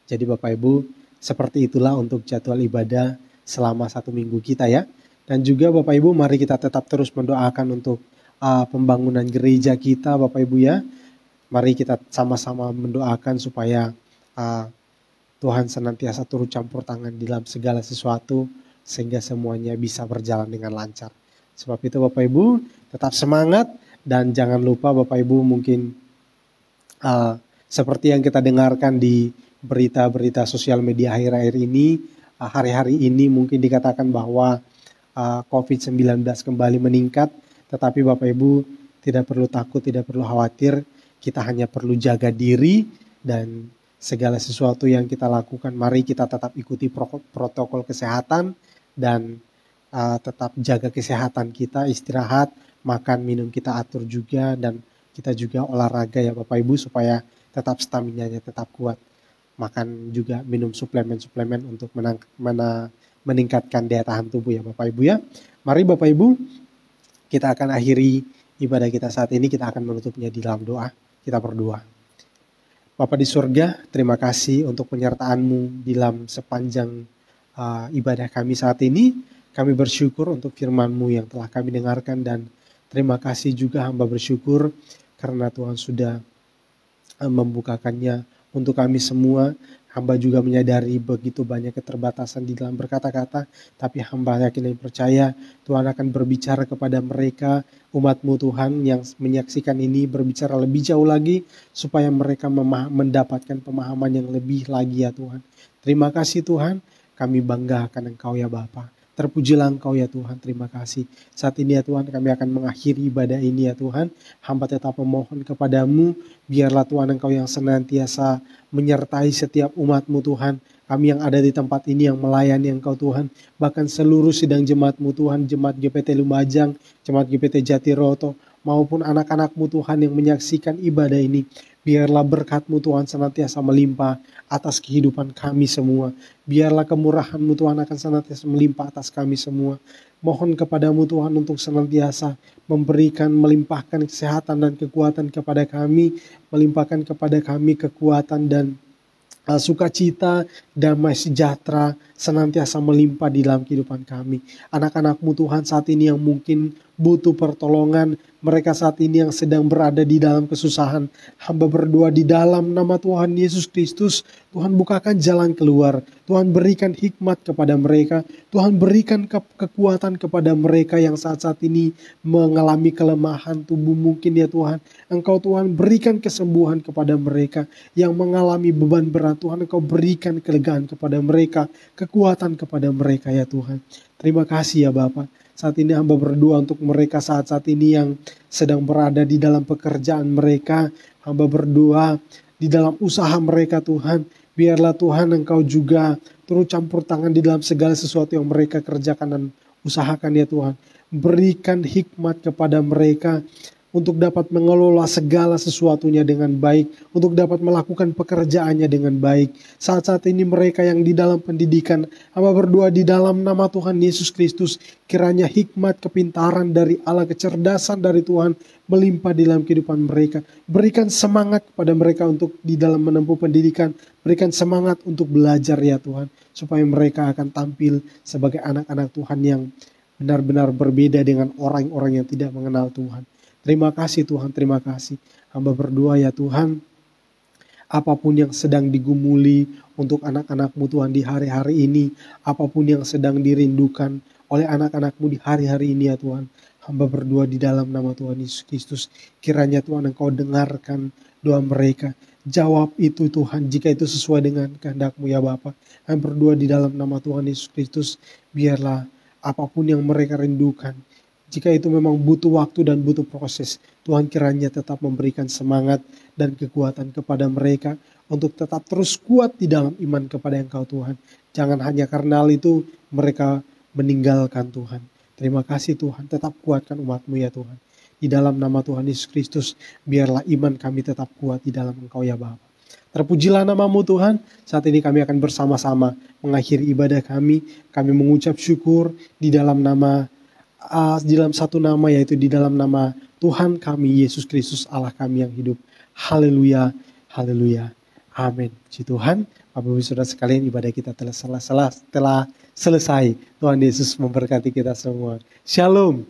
Jadi Bapak Ibu, seperti itulah untuk jadwal ibadah selama 1 minggu kita ya. Dan juga Bapak Ibu, mari kita tetap terus mendoakan untuk pembangunan gereja kita Bapak Ibu ya. Mari kita sama-sama mendoakan supaya Tuhan senantiasa turut campur tangan dalam segala sesuatu sehingga semuanya bisa berjalan dengan lancar. Sebab itu Bapak Ibu tetap semangat dan jangan lupa Bapak Ibu mungkin seperti yang kita dengarkan di berita-berita sosial media akhir-akhir ini, hari-hari ini mungkin dikatakan bahwa COVID-19 kembali meningkat, tetapi Bapak Ibu tidak perlu takut, tidak perlu khawatir, kita hanya perlu jaga diri dan segala sesuatu yang kita lakukan, mari kita tetap ikuti protokol kesehatan dan tetap jaga kesehatan kita, istirahat, makan, minum kita atur juga dan kita juga olahraga ya Bapak Ibu supaya tetap stamina-nya tetap kuat. Makan juga minum suplemen-suplemen untuk meningkatkan daya tahan tubuh ya Bapak Ibu ya. Mari Bapak Ibu, kita akan akhiri ibadah kita saat ini, kita akan menutupnya di dalam doa. Kita berdoa. Bapa di surga, terima kasih untuk penyertaan-Mu dalam sepanjang ibadah kami saat ini. Kami bersyukur untuk firman-Mu yang telah kami dengarkan dan terima kasih juga hamba bersyukur karena Tuhan sudah membukakannya untuk kami semua. Hamba juga menyadari begitu banyak keterbatasan di dalam berkata-kata, tapi hamba yakin dan percaya Tuhan akan berbicara kepada mereka, umat-Mu Tuhan yang menyaksikan ini, berbicara lebih jauh lagi supaya mereka mendapatkan pemahaman yang lebih lagi ya Tuhan. Terima kasih Tuhan, kami bangga akan Engkau ya Bapa. Terpujilah Engkau ya Tuhan, terima kasih. Saat ini ya Tuhan kami akan mengakhiri ibadah ini ya Tuhan. Hamba tetap memohon kepadamu, biarlah Tuhan Engkau yang senantiasa menyertai setiap umat-Mu Tuhan. Kami yang ada di tempat ini yang melayani Engkau Tuhan. Bahkan seluruh sidang jemaat-Mu Tuhan, jemaat GPT Lumajang, jemaat GPT Jatiroto, maupun anak-anak-Mu Tuhan yang menyaksikan ibadah ini. Biarlah berkat-Mu Tuhan senantiasa melimpah atas kehidupan kami semua. Biarlah kemurahan-Mu Tuhan akan senantiasa melimpah atas kami semua. Mohon kepadamu Tuhan untuk senantiasa memberikan, melimpahkan kesehatan dan kekuatan kepada kami. Melimpahkan kepada kami kekuatan dan sukacita, damai sejahtera senantiasa melimpah di dalam kehidupan kami. Anak-anak-Mu Tuhan saat ini yang mungkin butuh pertolongan, mereka saat ini yang sedang berada di dalam kesusahan, hamba berdoa di dalam nama Tuhan Yesus Kristus, Tuhan bukakan jalan keluar, Tuhan berikan hikmat kepada mereka, Tuhan berikan kekuatan kepada mereka yang saat-saat ini mengalami kelemahan tubuh mungkin ya Tuhan. Engkau Tuhan berikan kesembuhan kepada mereka yang mengalami beban berat, Tuhan Engkau berikan kelegaan kepada mereka, kekuatan kepada mereka ya Tuhan. Terima kasih ya Bapa. Saat ini hamba berdoa untuk mereka saat-saat ini yang sedang berada di dalam pekerjaan mereka. Hamba berdoa di dalam usaha mereka Tuhan. Biarlah Tuhan Engkau juga turut campur tangan di dalam segala sesuatu yang mereka kerjakan dan usahakan ya Tuhan. Berikan hikmat kepada mereka untuk dapat mengelola segala sesuatunya dengan baik, untuk dapat melakukan pekerjaannya dengan baik. Saat-saat ini mereka yang di dalam pendidikan, hamba berdoa di dalam nama Tuhan Yesus Kristus, kiranya hikmat, kepintaran dari Allah, kecerdasan dari Tuhan melimpah di dalam kehidupan mereka. Berikan semangat kepada mereka untuk di dalam menempuh pendidikan, berikan semangat untuk belajar ya Tuhan, supaya mereka akan tampil sebagai anak-anak Tuhan yang benar-benar berbeda dengan orang-orang yang tidak mengenal Tuhan. Terima kasih Tuhan, terima kasih. Hamba berdoa ya Tuhan, Apapun yang sedang digumuli untuk anak-anak-Mu Tuhan di hari-hari ini, apapun yang sedang dirindukan oleh anak-anak-Mu di hari-hari ini ya Tuhan, hamba berdoa di dalam nama Tuhan Yesus Kristus, kiranya Tuhan Engkau dengarkan doa mereka. Jawab itu Tuhan, jika itu sesuai dengan kehendak-Mu ya Bapa. Kami berdoa di dalam nama Tuhan Yesus Kristus, biarlah apapun yang mereka rindukan, jika itu memang butuh waktu dan butuh proses, Tuhan kiranya tetap memberikan semangat dan kekuatan kepada mereka untuk tetap terus kuat di dalam iman kepada Engkau Tuhan. Jangan hanya karena hal itu mereka meninggalkan Tuhan. Terima kasih Tuhan, tetap kuatkan umat-Mu ya Tuhan. Di dalam nama Tuhan Yesus Kristus, biarlah iman kami tetap kuat di dalam Engkau ya Bapa. Terpujilah nama-Mu Tuhan. Saat ini kami akan bersama-sama mengakhiri ibadah kami. Kami mengucap syukur di dalam satu nama, yaitu di dalam nama Tuhan kami Yesus Kristus Allah kami yang hidup. Haleluya, haleluya, amin. Puji Tuhan. Bapak Ibu Saudara sekalian, ibadah kita telah selesai. Tuhan Yesus memberkati kita semua. Shalom.